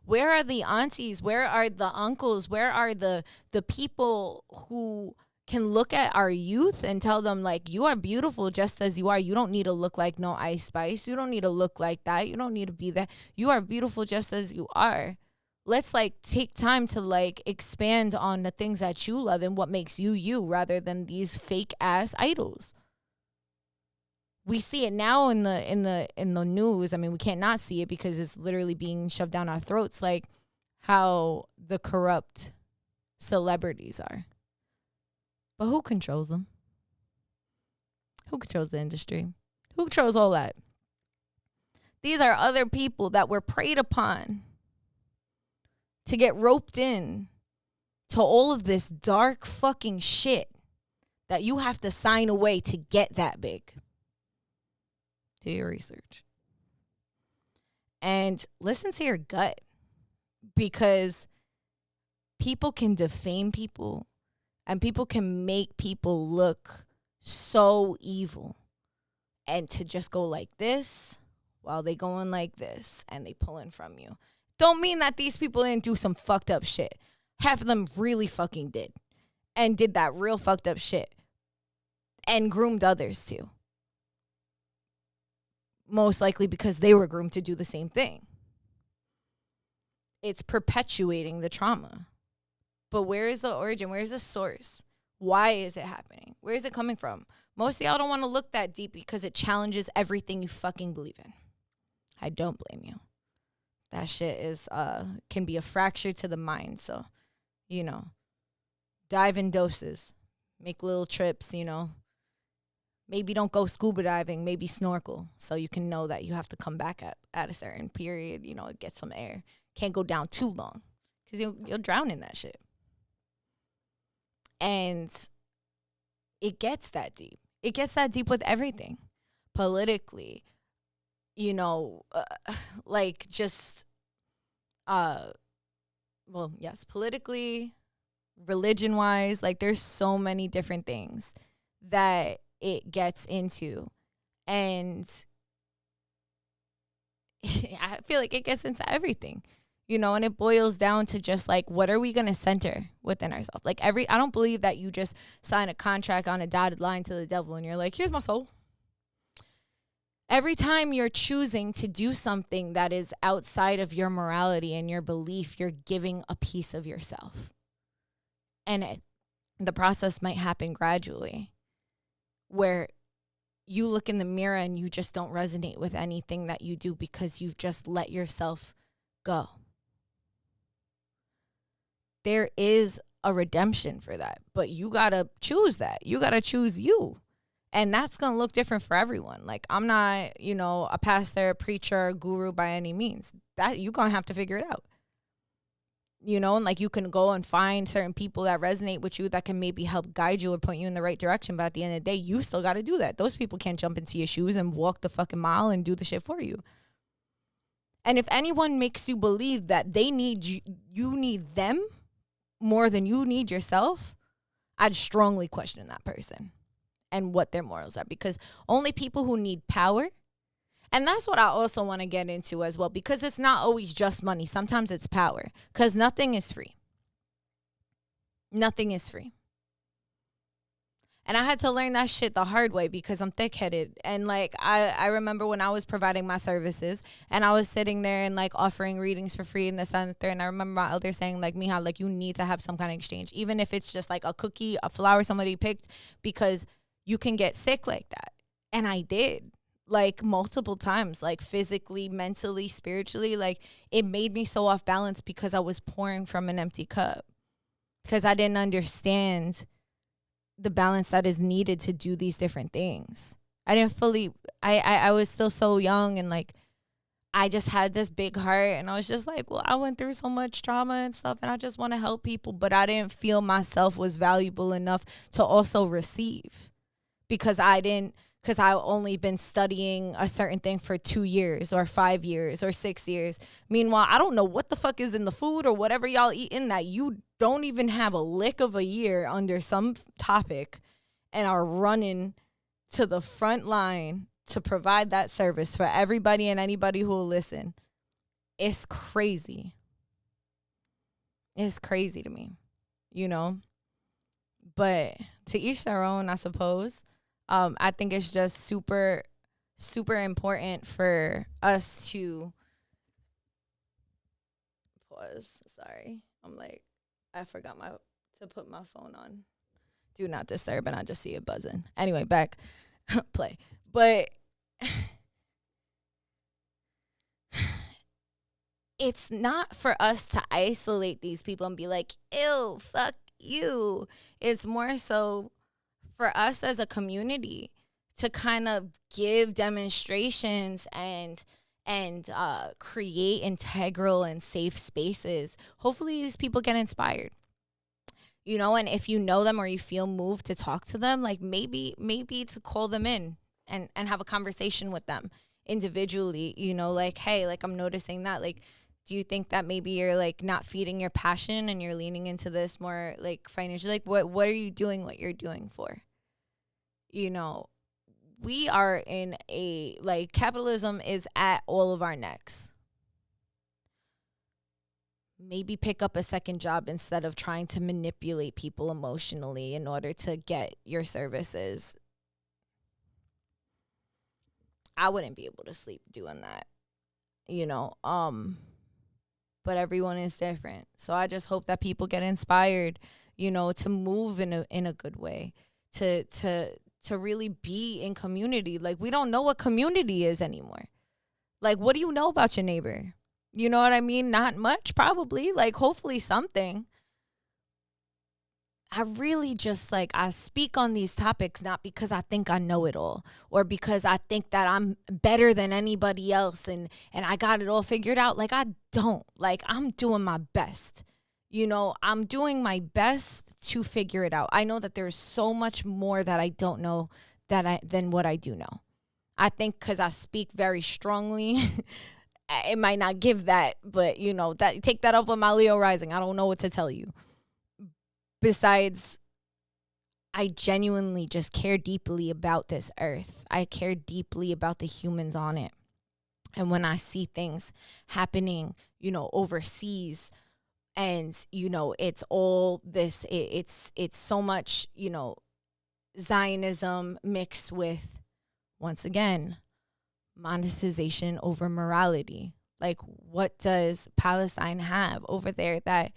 Where are the aunties? Where are the uncles? Where are the people who can look at our youth and tell them, like, you are beautiful just as you are. You don't need to look like no Ice Spice. You don't need to look like that. You don't need to be that. You are beautiful just as you are. Let's take time to expand on the things that you love and what makes you you, rather than these fake ass idols. We see it now in the news. I mean, we can't not see it because it's literally being shoved down our throats, like how the corrupt celebrities are. But who controls them? Who controls the industry? Who controls all that? These are other people that were preyed upon to get roped in to all of this dark fucking shit that you have to sign away to get that big. Do your research. And listen to your gut, because people can defame people and people can make people look so evil, and to just go like this while they going like this and they pulling from you. Don't mean that these people didn't do some fucked up shit. Half of them really fucking did, and did that real fucked up shit and groomed others too. Most likely because they were groomed to do the same thing. It's perpetuating the trauma. But where is the origin? Where is the source? Why is it happening? Where is it coming from? Most of y'all don't want to look that deep because it challenges everything you fucking believe in. I don't blame you. That shit is can be a fracture to the mind. So, dive in doses. Make little trips, Maybe don't go scuba diving. Maybe snorkel, so you can know that you have to come back at a certain period, get some air. Can't go down too long because you'll drown in that shit. And it gets that deep. It gets that deep with everything. Politically, politically, religion-wise, there's so many different things that it gets into. And I feel like it gets into everything, and it boils down to just what are we going to center within ourselves? I don't believe that you just sign a contract on a dotted line to the devil and you're like, here's my soul. Every time you're choosing to do something that is outside of your morality and your belief, you're giving a piece of yourself. And the process might happen gradually, where you look in the mirror and you just don't resonate with anything that you do because you've just let yourself go. There is a redemption for that, but you got to choose that. You got to choose you. And that's going to look different for everyone. I'm not, a pastor, a preacher, a guru by any means. That you're going to have to figure it out. And you can go and find certain people that resonate with you that can maybe help guide you or point you in the right direction. But at the end of the day, you still got to do that. Those people can't jump into your shoes and walk the fucking mile and do the shit for you. And if anyone makes you believe that they need you need them more than you need yourself, I'd strongly question that person and what their morals are, because only people who need power. And that's what I also want to get into as well, because it's not always just money. Sometimes it's power, because nothing is free. Nothing is free. And I had to learn that shit the hard way because I'm thick-headed. And I remember when I was providing my services and I was sitting there and offering readings for free and this, that, and the third. And I remember my elder saying Mija, you need to have some kind of exchange, even if it's just a cookie, a flower somebody picked, because you can get sick like that. And I did. Multiple times, physically, mentally, spiritually. It made me so off balance because I was pouring from an empty cup, because I didn't understand the balance that is needed to do these different things. I didn't fully, I was still so young, and I just had this big heart, and I was just I went through so much trauma and stuff, and I just want to help people, but I didn't feel myself was valuable enough to also receive, because I only been studying a certain thing for 2 years or 5 years or 6 years. Meanwhile, I don't know what the fuck is in the food or whatever y'all eating that you don't even have a lick of a year under some topic and are running to the front line to provide that service for everybody and anybody who will listen. It's crazy. It's crazy to me, But to each their own, I suppose. I think it's just super, super important for us to pause. Sorry. I forgot to put my phone on do not disturb, and I just see it buzzing. Anyway, back play. But it's not for us to isolate these people and be like, ew, fuck you. It's more so for us as a community to kind of give demonstrations and and create integral and safe spaces, hopefully these people get inspired. And if you know them or you feel moved to talk to them, like maybe to call them in and have a conversation with them individually, like, hey, like, I'm noticing that, like, do you think that maybe you're like not feeding your passion and you're leaning into this more like financially? Like, what are you doing what you're doing for? We are in a, like, capitalism is at all of our necks. Maybe pick up a second job instead of trying to manipulate people emotionally in order to get your services. I wouldn't be able to sleep doing that, but everyone is different. So I just hope that people get inspired, to move in a good way, to really be in community. Like, we don't know what community is anymore. Like, what do you know about your neighbor? You know what I mean? Not much, probably. Like, hopefully something. I really just, like, I speak on these topics not because I think I know it all or because I think that I'm better than anybody else and I got it all figured out. Like, I don't. Like, I'm doing my best. I'm doing my best to figure it out. I know that there's so much more that I don't know than what I do know. I think because I speak very strongly, it might not give that, but, that take that up with my Leo rising. I don't know what to tell you. Besides, I genuinely just care deeply about this earth. I care deeply about the humans on it. And when I see things happening, overseas, and, it's all this, it's so much, Zionism mixed with, once again, monetization over morality. Like, what does Palestine have over there that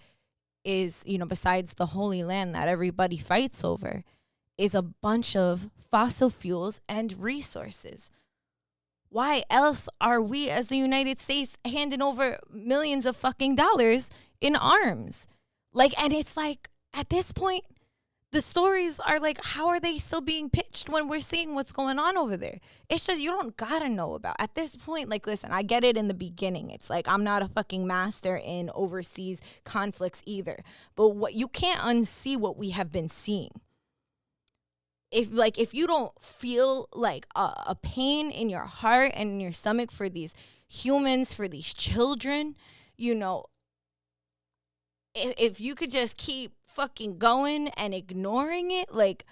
is, besides the Holy Land that everybody fights over, is a bunch of fossil fuels and resources? Why else are we as the United States handing over millions of fucking dollars in arms? Like, and it's like, at this point, the stories are like, how are they still being pitched when we're seeing what's going on over there? It's just, you don't gotta know about. At this point, like, listen, I get it in the beginning. It's like, I'm not a fucking master in overseas conflicts either. But what you can't unsee what we have been seeing. If you don't feel like a pain in your heart and in your stomach for these humans, for these children, if you could just keep fucking going and ignoring it, like,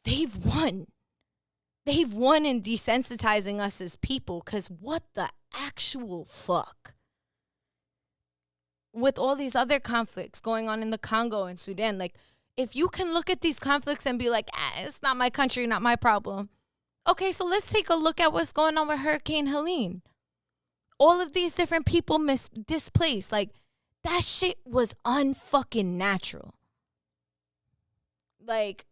they've won in desensitizing us as people. Because what the actual fuck, with all these other conflicts going on in the Congo and Sudan, like, if you can look at these conflicts and be like, it's not my country, not my problem. Okay, so let's take a look at what's going on with Hurricane Helene. All of these different people displaced. Like, that shit was unfucking natural. Like,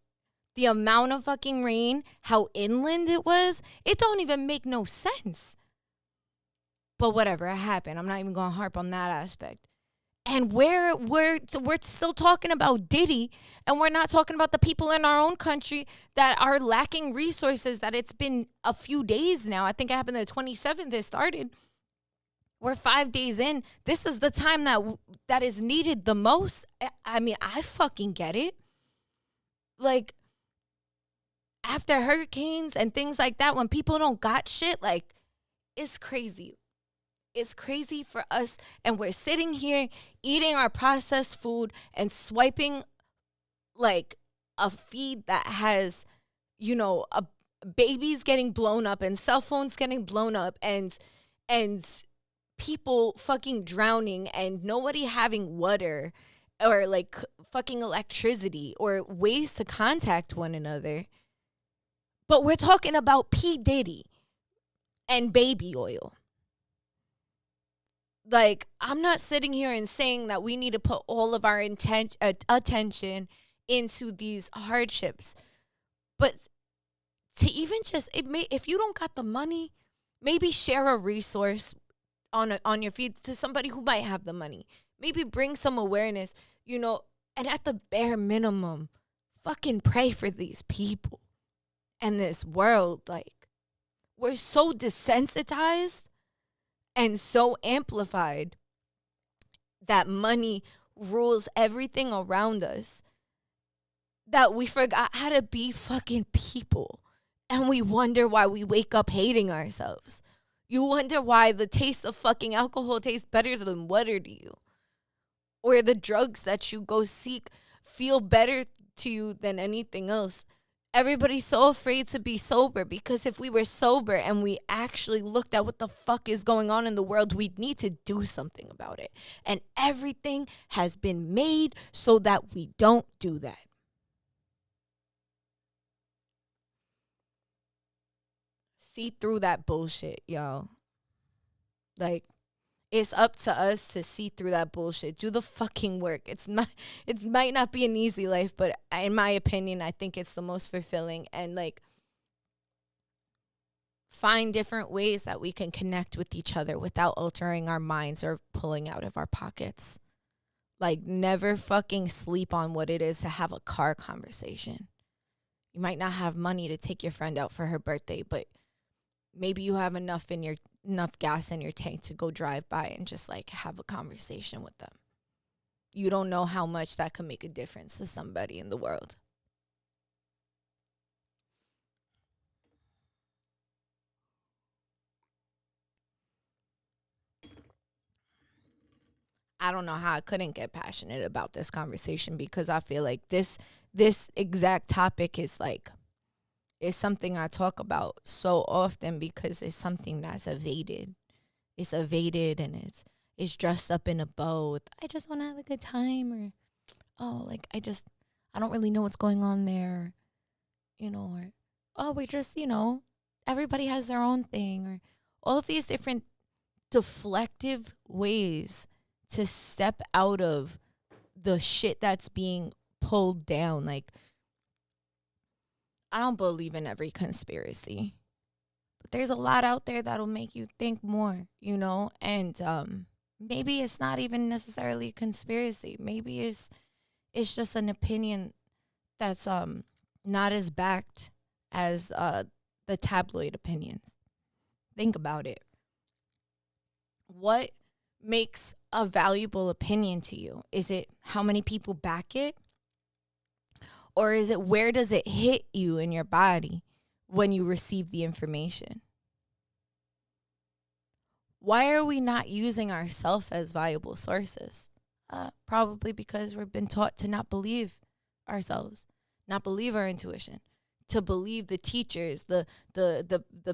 the amount of fucking rain, how inland it was, it don't even make no sense. But whatever, it happened. I'm not even going to harp on that aspect. And we're still talking about Diddy, and we're not talking about the people in our own country that are lacking resources, that it's been a few days now. I think it happened the 27th it started. We're 5 days in. This is the time that is needed the most. I mean, I fucking get it. Like, after hurricanes and things like that, when people don't got shit, like, it's crazy. It's crazy for us, and we're sitting here eating our processed food and swiping, like, a feed that has, babies getting blown up and cell phones getting blown up and people fucking drowning and nobody having water or, like, fucking electricity or ways to contact one another. But we're talking about P. Diddy and baby oil. Like, I'm not sitting here and saying that we need to put all of our attention into these hardships. But to even just, if you don't got the money, maybe share a resource on your feed to somebody who might have the money. Maybe bring some awareness, and at the bare minimum, fucking pray for these people and this world. Like, we're so desensitized and so amplified that money rules everything around us that we forgot how to be fucking people. And we wonder why we wake up hating ourselves. You wonder why the taste of fucking alcohol tastes better than water to you. Or the drugs that you go seek feel better to you than anything else. Everybody's so afraid to be sober because if we were sober and we actually looked at what the fuck is going on in the world, we'd need to do something about it. And everything has been made so that we don't do that. See through that bullshit, y'all. Like, it's up to us to see through that bullshit. Do the fucking work. It might not be an easy life, but in my opinion, I think it's the most fulfilling. And like, find different ways that we can connect with each other without altering our minds or pulling out of our pockets. Like, never fucking sleep on what it is to have a car conversation. You might not have money to take your friend out for her birthday, but maybe you have enough gas in your tank to go drive by and just like have a conversation with them. You don't know how much that could make a difference to somebody in the world. I don't know how I couldn't get passionate about this conversation because I feel like this exact topic is something I talk about so often because it's something that's evaded. It's evaded and it's dressed up in a bow with, I just want to have a good time, or, oh, like, I don't really know what's going on there, or, oh, we just, everybody has their own thing, or all of these different deflective ways to step out of the shit that's being pulled down. Like, I don't believe in every conspiracy, but there's a lot out there that'll make you think more, and maybe it's not even necessarily a conspiracy. Maybe it's just an opinion that's not as backed as the tabloid opinions. Think about it. What makes a valuable opinion to you? Is it how many people back it? Or is it where does it hit you in your body when you receive the information? Why are we not using ourselves as viable sources? Probably because we've been taught to not believe ourselves, not believe our intuition, to believe the teachers, the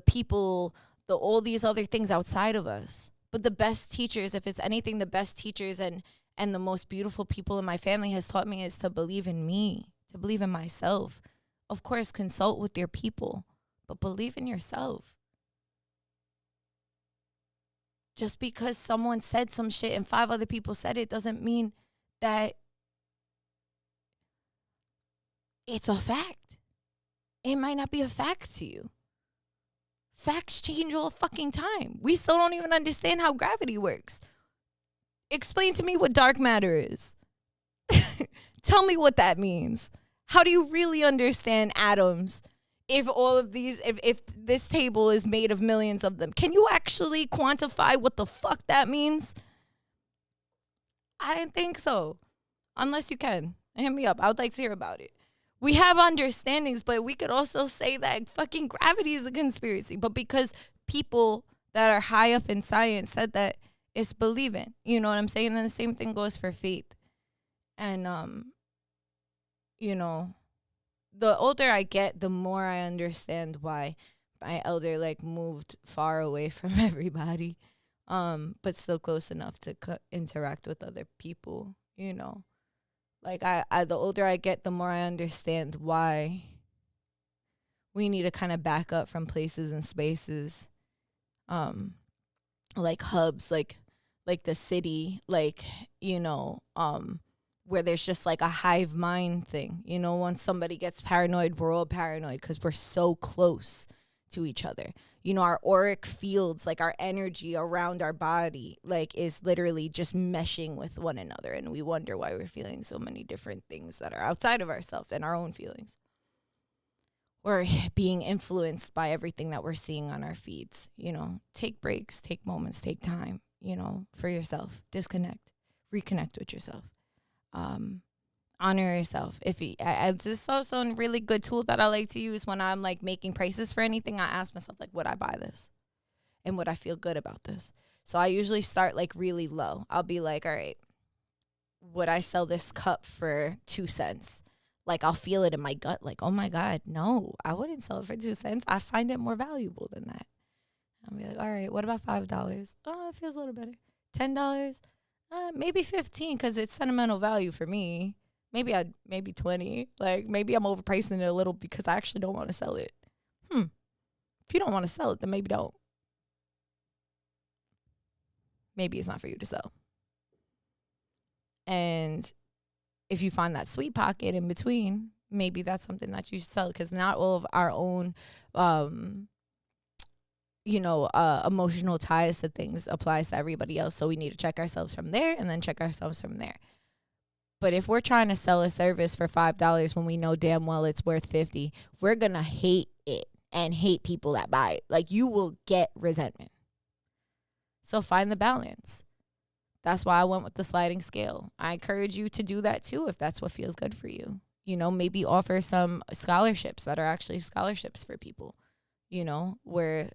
people, all these other things outside of us. But the best teachers, if it's anything, the best teachers and the most beautiful people in my family has taught me is to believe in me, to believe in myself. Of course, consult with your people, but believe in yourself. Just because someone said some shit and 5 other people said it doesn't mean that it's a fact. It might not be a fact to you. Facts change all the fucking time. We still don't even understand how gravity works. Explain to me what dark matter is. Tell me what that means. How do you really understand atoms if all of these, if this table is made of millions of them? Can you actually quantify what the fuck that means? I didn't think so. Unless you can. Hit me up. I would like to hear about it. We have understandings, but we could also say that fucking gravity is a conspiracy. But because people that are high up in science said that, it's believing. You know what I'm saying? And the same thing goes for faith. And, the older I get, the more I understand why my elder, moved far away from everybody, but still close enough to interact with other people, I the older I get, the more I understand why we need to kind of back up from places and spaces, like hubs, like the city, where there's just like a hive mind thing. Once somebody gets paranoid, we're all paranoid because we're so close to each other. Our auric fields, like our energy around our body, is literally just meshing with one another. And we wonder why we're feeling so many different things that are outside of ourselves and our own feelings. we're being influenced by everything that we're seeing on our feeds. You know, take breaks, take moments, take time, you know, for yourself. Disconnect, reconnect with yourself. Honor yourself. If you, I just also a really good tool that I like to use when I'm like making prices for anything. I ask myself, like, would I buy this, and would I feel good about this? So I usually start like really low. I'll be like, all right, would I sell this cup for 2 cents? Like, I'll feel it in my gut, like, oh my God, no, I wouldn't sell it for 2 cents. I find it more valuable than that. I'll be like, all right, what about $5? Oh, it feels a little better. $10? Maybe 15 because it's sentimental value for me. Maybe 20. Like, maybe I'm overpricing it a little because I actually don't want to sell it. If you don't want to sell it, then maybe don't. Maybe it's not for you to sell. And if you find that sweet pocket in between, maybe that's something that you should sell, because not all of our own, emotional ties to things applies to everybody else. So we need to check ourselves from there and then check ourselves from there. But if we're trying to sell a service for $5 when we know damn well it's worth 50, we're going to hate it and hate people that buy it. Like, you will get resentment. So find the balance. That's why I went with the sliding scale. I encourage you to do that too if that's what feels good for you. You know, maybe offer some scholarships that are actually scholarships for people, you know, where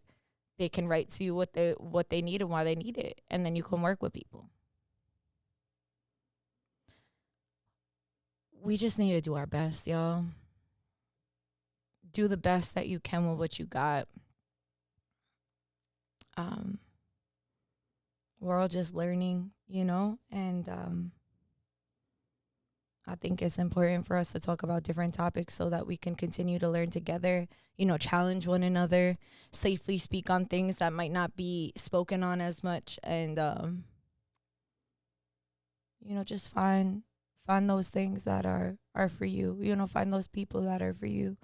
they can write to you what they need and why they need it, and then you can work with people. We just need to do our best, y'all. Do the best that you can with what you got. We're all just learning, you know, and I think it's important for us to talk about different topics so that we can continue to learn together, you know, challenge one another, safely speak on things that might not be spoken on as much, and just find those things that are for you. You know, find those people that are for you.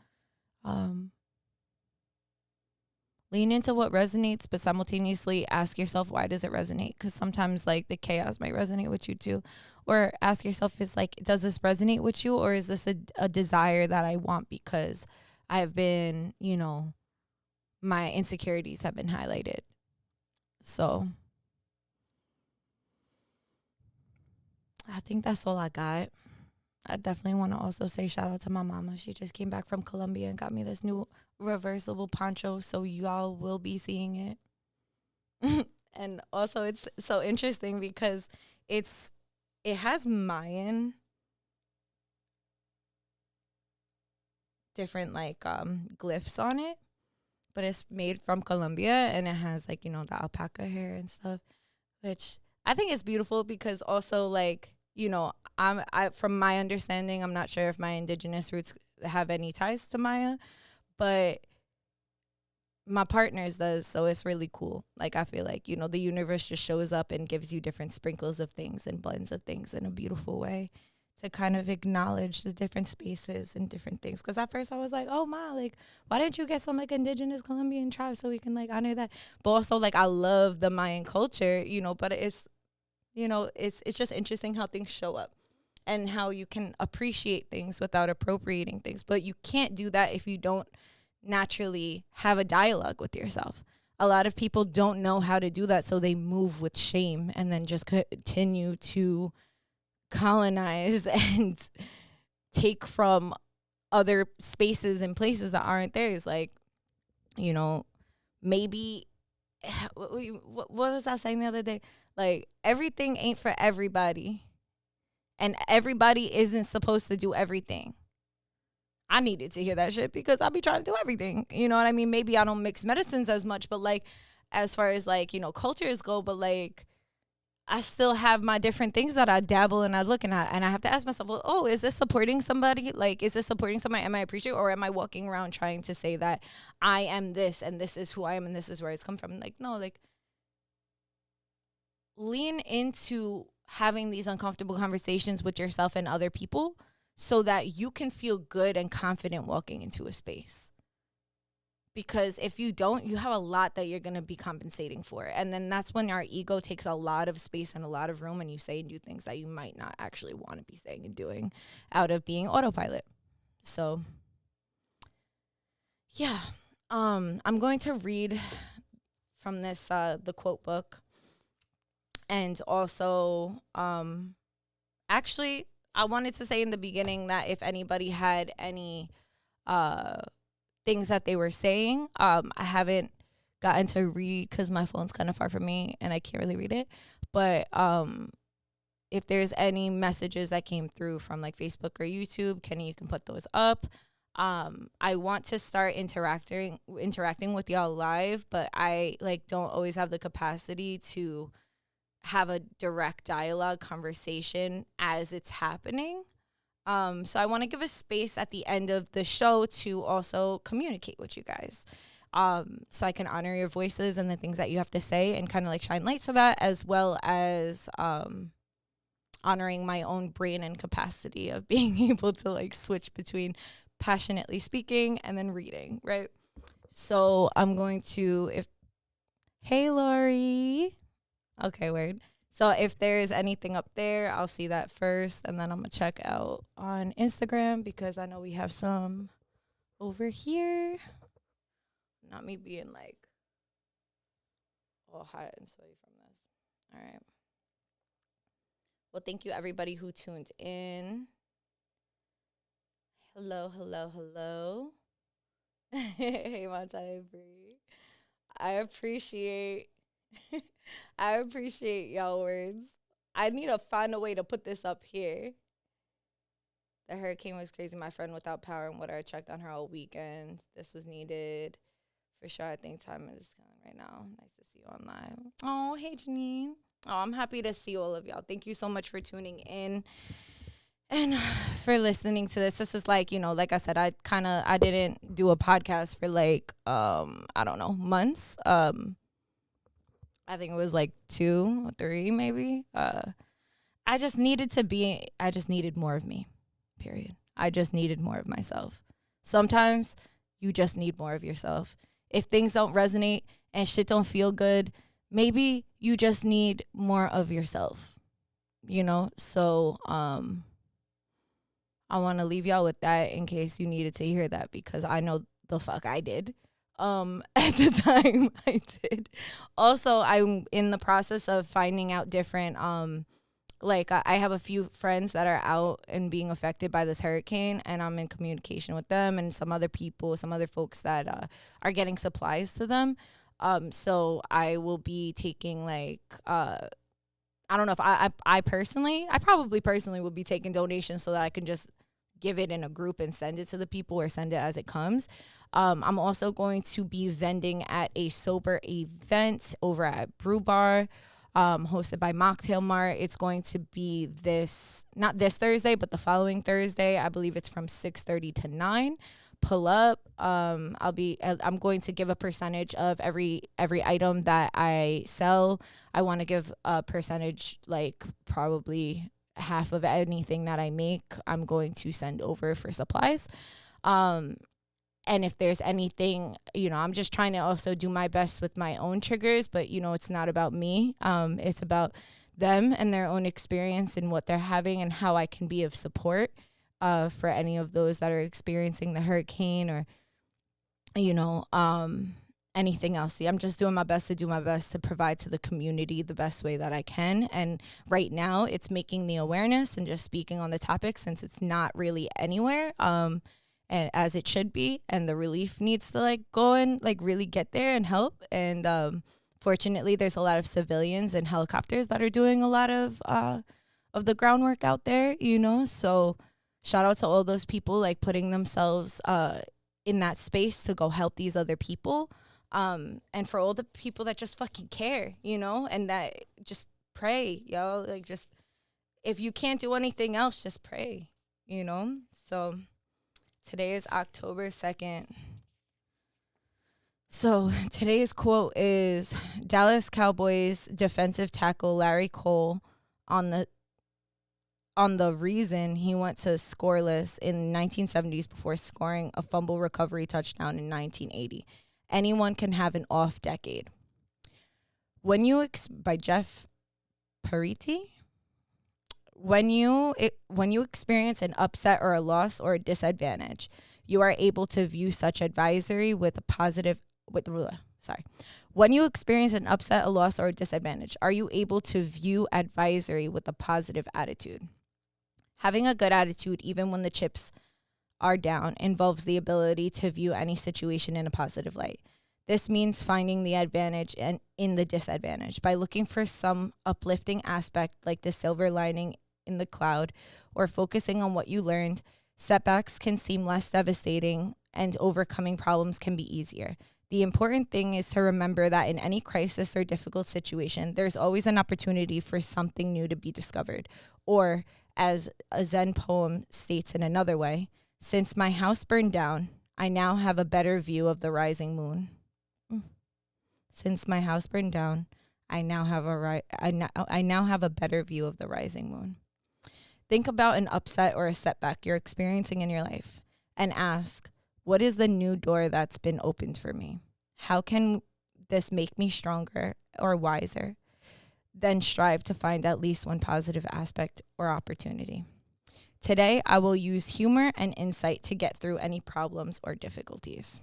Lean into what resonates, but simultaneously ask yourself, why does it resonate? Because sometimes, like, the chaos might resonate with you too. Or ask yourself, is like, does this resonate with you, or is this a desire that I want because I've been, you know, my insecurities have been highlighted. So I think that's all I got. I definitely want to also say shout out to my mama. She just came back from Colombia and got me this new reversible poncho, so y'all will be seeing it. And also, it's so interesting because it has Mayan different like glyphs on it, but it's made from Colombia, and it has, like, you know, the alpaca hair and stuff, which I think is beautiful because also, like, you know, I from my understanding, I'm not sure if my indigenous roots have any ties to Maya, but my partner's does, so it's really cool. Like, I feel like, you know, the universe just shows up and gives you different sprinkles of things and blends of things in a beautiful way to kind of acknowledge the different spaces and different things. Because at first I was like, oh my, like, why didn't you get some like indigenous Colombian tribes so we can like honor that? But also, like, I love the Mayan culture, you know, but it's, you know, it's just interesting how things show up and how you can appreciate things without appropriating things. But you can't do that if you don't naturally have a dialogue with yourself. A lot of people don't know how to do that, so they move with shame and then just continue to colonize and take from other spaces and places that aren't theirs. Like, you know, maybe what was I saying the other day? Like, everything ain't for everybody, and everybody isn't supposed to do everything. I needed to hear that shit because I be trying to do everything. You know what I mean? Maybe I don't mix medicines as much, but like, as far as like, you know, cultures go, but like, I still have my different things that I dabble and I look and I have to ask myself, well, oh, is this supporting somebody? Like, is this supporting somebody? Am I appreciative, or am I walking around trying to say that I am this and this is who I am and this is where it's come from? Like, no, like, lean into having these uncomfortable conversations with yourself and other people so that you can feel good and confident walking into a space. Because if you don't, you have a lot that you're going to be compensating for. And then that's when our ego takes a lot of space and a lot of room, and you say and do things that you might not actually want to be saying and doing out of being autopilot. So yeah, I'm going to read from this the quote book, and also actually I wanted to say in the beginning that if anybody had any uh things that they were saying, I haven't gotten to read because my phone's kind of far from me and I can't really read it, but if there's any messages that came through from like Facebook or YouTube, Kenny, you can put those up. I want to start interacting with y'all live, but I like don't always have the capacity to have a direct dialogue conversation as it's happening. So I want to give a space at the end of the show to also communicate with you guys. So I can honor your voices and the things that you have to say and kind of like shine light to that, as well as honoring my own brain and capacity of being able to like switch between passionately speaking and then reading, right? So I'm going to, if, hey, Lori. Okay, word. So if there's anything up there, I'll see that first, and then I'm going to check out on Instagram because I know we have some over here. Not me being like all hot and sweaty from this. All right. Well, thank you, everybody who tuned in. Hello, hello, hello. Hey, Montai Bree. I appreciate I appreciate y'all words. I need to find a way to put this up here. The hurricane was crazy. My friend without power and water. I checked on her all weekend. This was needed. For sure, I think time is coming right now. Nice to see you online. Oh, hey, Janine. Oh, I'm happy to see all of y'all. Thank you so much for tuning in and for listening to this. This is like, like I said, I didn't do a podcast for like, I don't know, months. I think it was like 2 or 3 maybe. I just needed more of me, period. I just needed more of myself. Sometimes you just need more of yourself. If things don't resonate and shit don't feel good, maybe you just need more of yourself, So I want to leave y'all with that in case you needed to hear that, because I know the fuck I did. At the time I did. Also, I'm in the process of finding out different, I have a few friends that are out and being affected by this hurricane, and I'm in communication with them and some other folks that are getting supplies to them. So I will be taking I don't know if I probably personally will be taking donations so that I can just give it in a group and send it to the people or send it as it comes. I'm also going to be vending at a sober event over at Brew Bar, hosted by Mocktail Mart. It's going to be not this Thursday, but the following Thursday. I believe it's from 6:30 to 9. Pull up. I'm going to give a percentage of every item that I sell. I want to give a percentage, like probably half of anything that I make, I'm going to send over for supplies. And if there's anything, I'm just trying to also do my best with my own triggers, but it's not about me. It's about them and their own experience and what they're having and how I can be of support for any of those that are experiencing the hurricane or, anything else. See, I'm just doing my best to provide to the community the best way that I can. And right now it's making the awareness and just speaking on the topic, since it's not really anywhere. And as it should be, and the relief needs to go and really get there and help. And fortunately, there's a lot of civilians and helicopters that are doing a lot of the groundwork out there, So shout out to all those people putting themselves in that space to go help these other people. And for all the people that just fucking care, and that just pray, yo. Just if you can't do anything else, just pray, So today is October 2nd. So today's quote is Dallas Cowboys defensive tackle Larry Cole on the reason he went to scoreless in the 1970s before scoring a fumble recovery touchdown in 1980. Anyone can have an off decade. By Jeff Pariti. When you experience an upset or a loss or a disadvantage, You are able to view such advisory with a positive, when you experience an upset, a loss, or a disadvantage, are you able to view advisory with a positive attitude? Having a good attitude, even when the chips are down, involves the ability to view any situation in a positive light. This means finding the advantage and in the disadvantage by looking for some uplifting aspect like the silver lining in the cloud, or focusing on what you learned. Setbacks can seem less devastating and overcoming problems can be easier. The important thing is to remember that in any crisis or difficult situation, there's always an opportunity for something new to be discovered. Or, as a Zen poem states in another way, since my house burned down, I now have a better view of the rising moon. Since my house burned down, I now have a better view of the rising moon. Think about an upset or a setback you're experiencing in your life and ask, what is the new door that's been opened for me? How can this make me stronger or wiser? Then strive to find at least one positive aspect or opportunity. Today, I will use humor and insight to get through any problems or difficulties.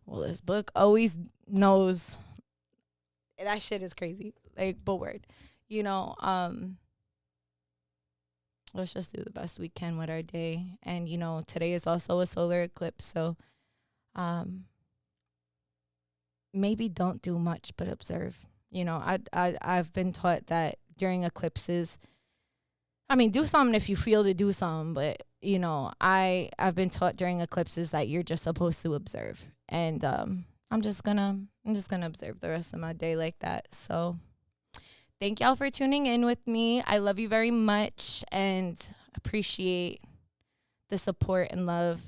Well, this book always knows. That shit is crazy. Like, but word. Let's just do the best we can with our day. And, today is also a solar eclipse. So maybe don't do much, but observe. I've been taught that during eclipses, do something if you feel to do something. But, I've been taught during eclipses that you're just supposed to observe. And I'm just gonna observe the rest of my day like that. So thank y'all for tuning in with me. I love you very much and appreciate the support and love.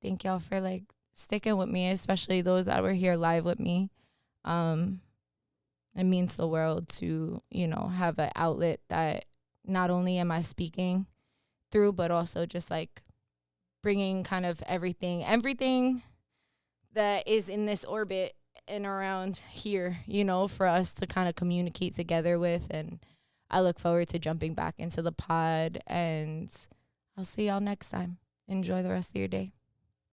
Thank y'all for sticking with me, especially those that were here live with me. It means the world to, have an outlet that not only am I speaking through, but also just bringing kind of everything that is in this orbit and around here, for us to kind of communicate together with. And I look forward to jumping back into the pod, and I'll see y'all next time. Enjoy the rest of your day.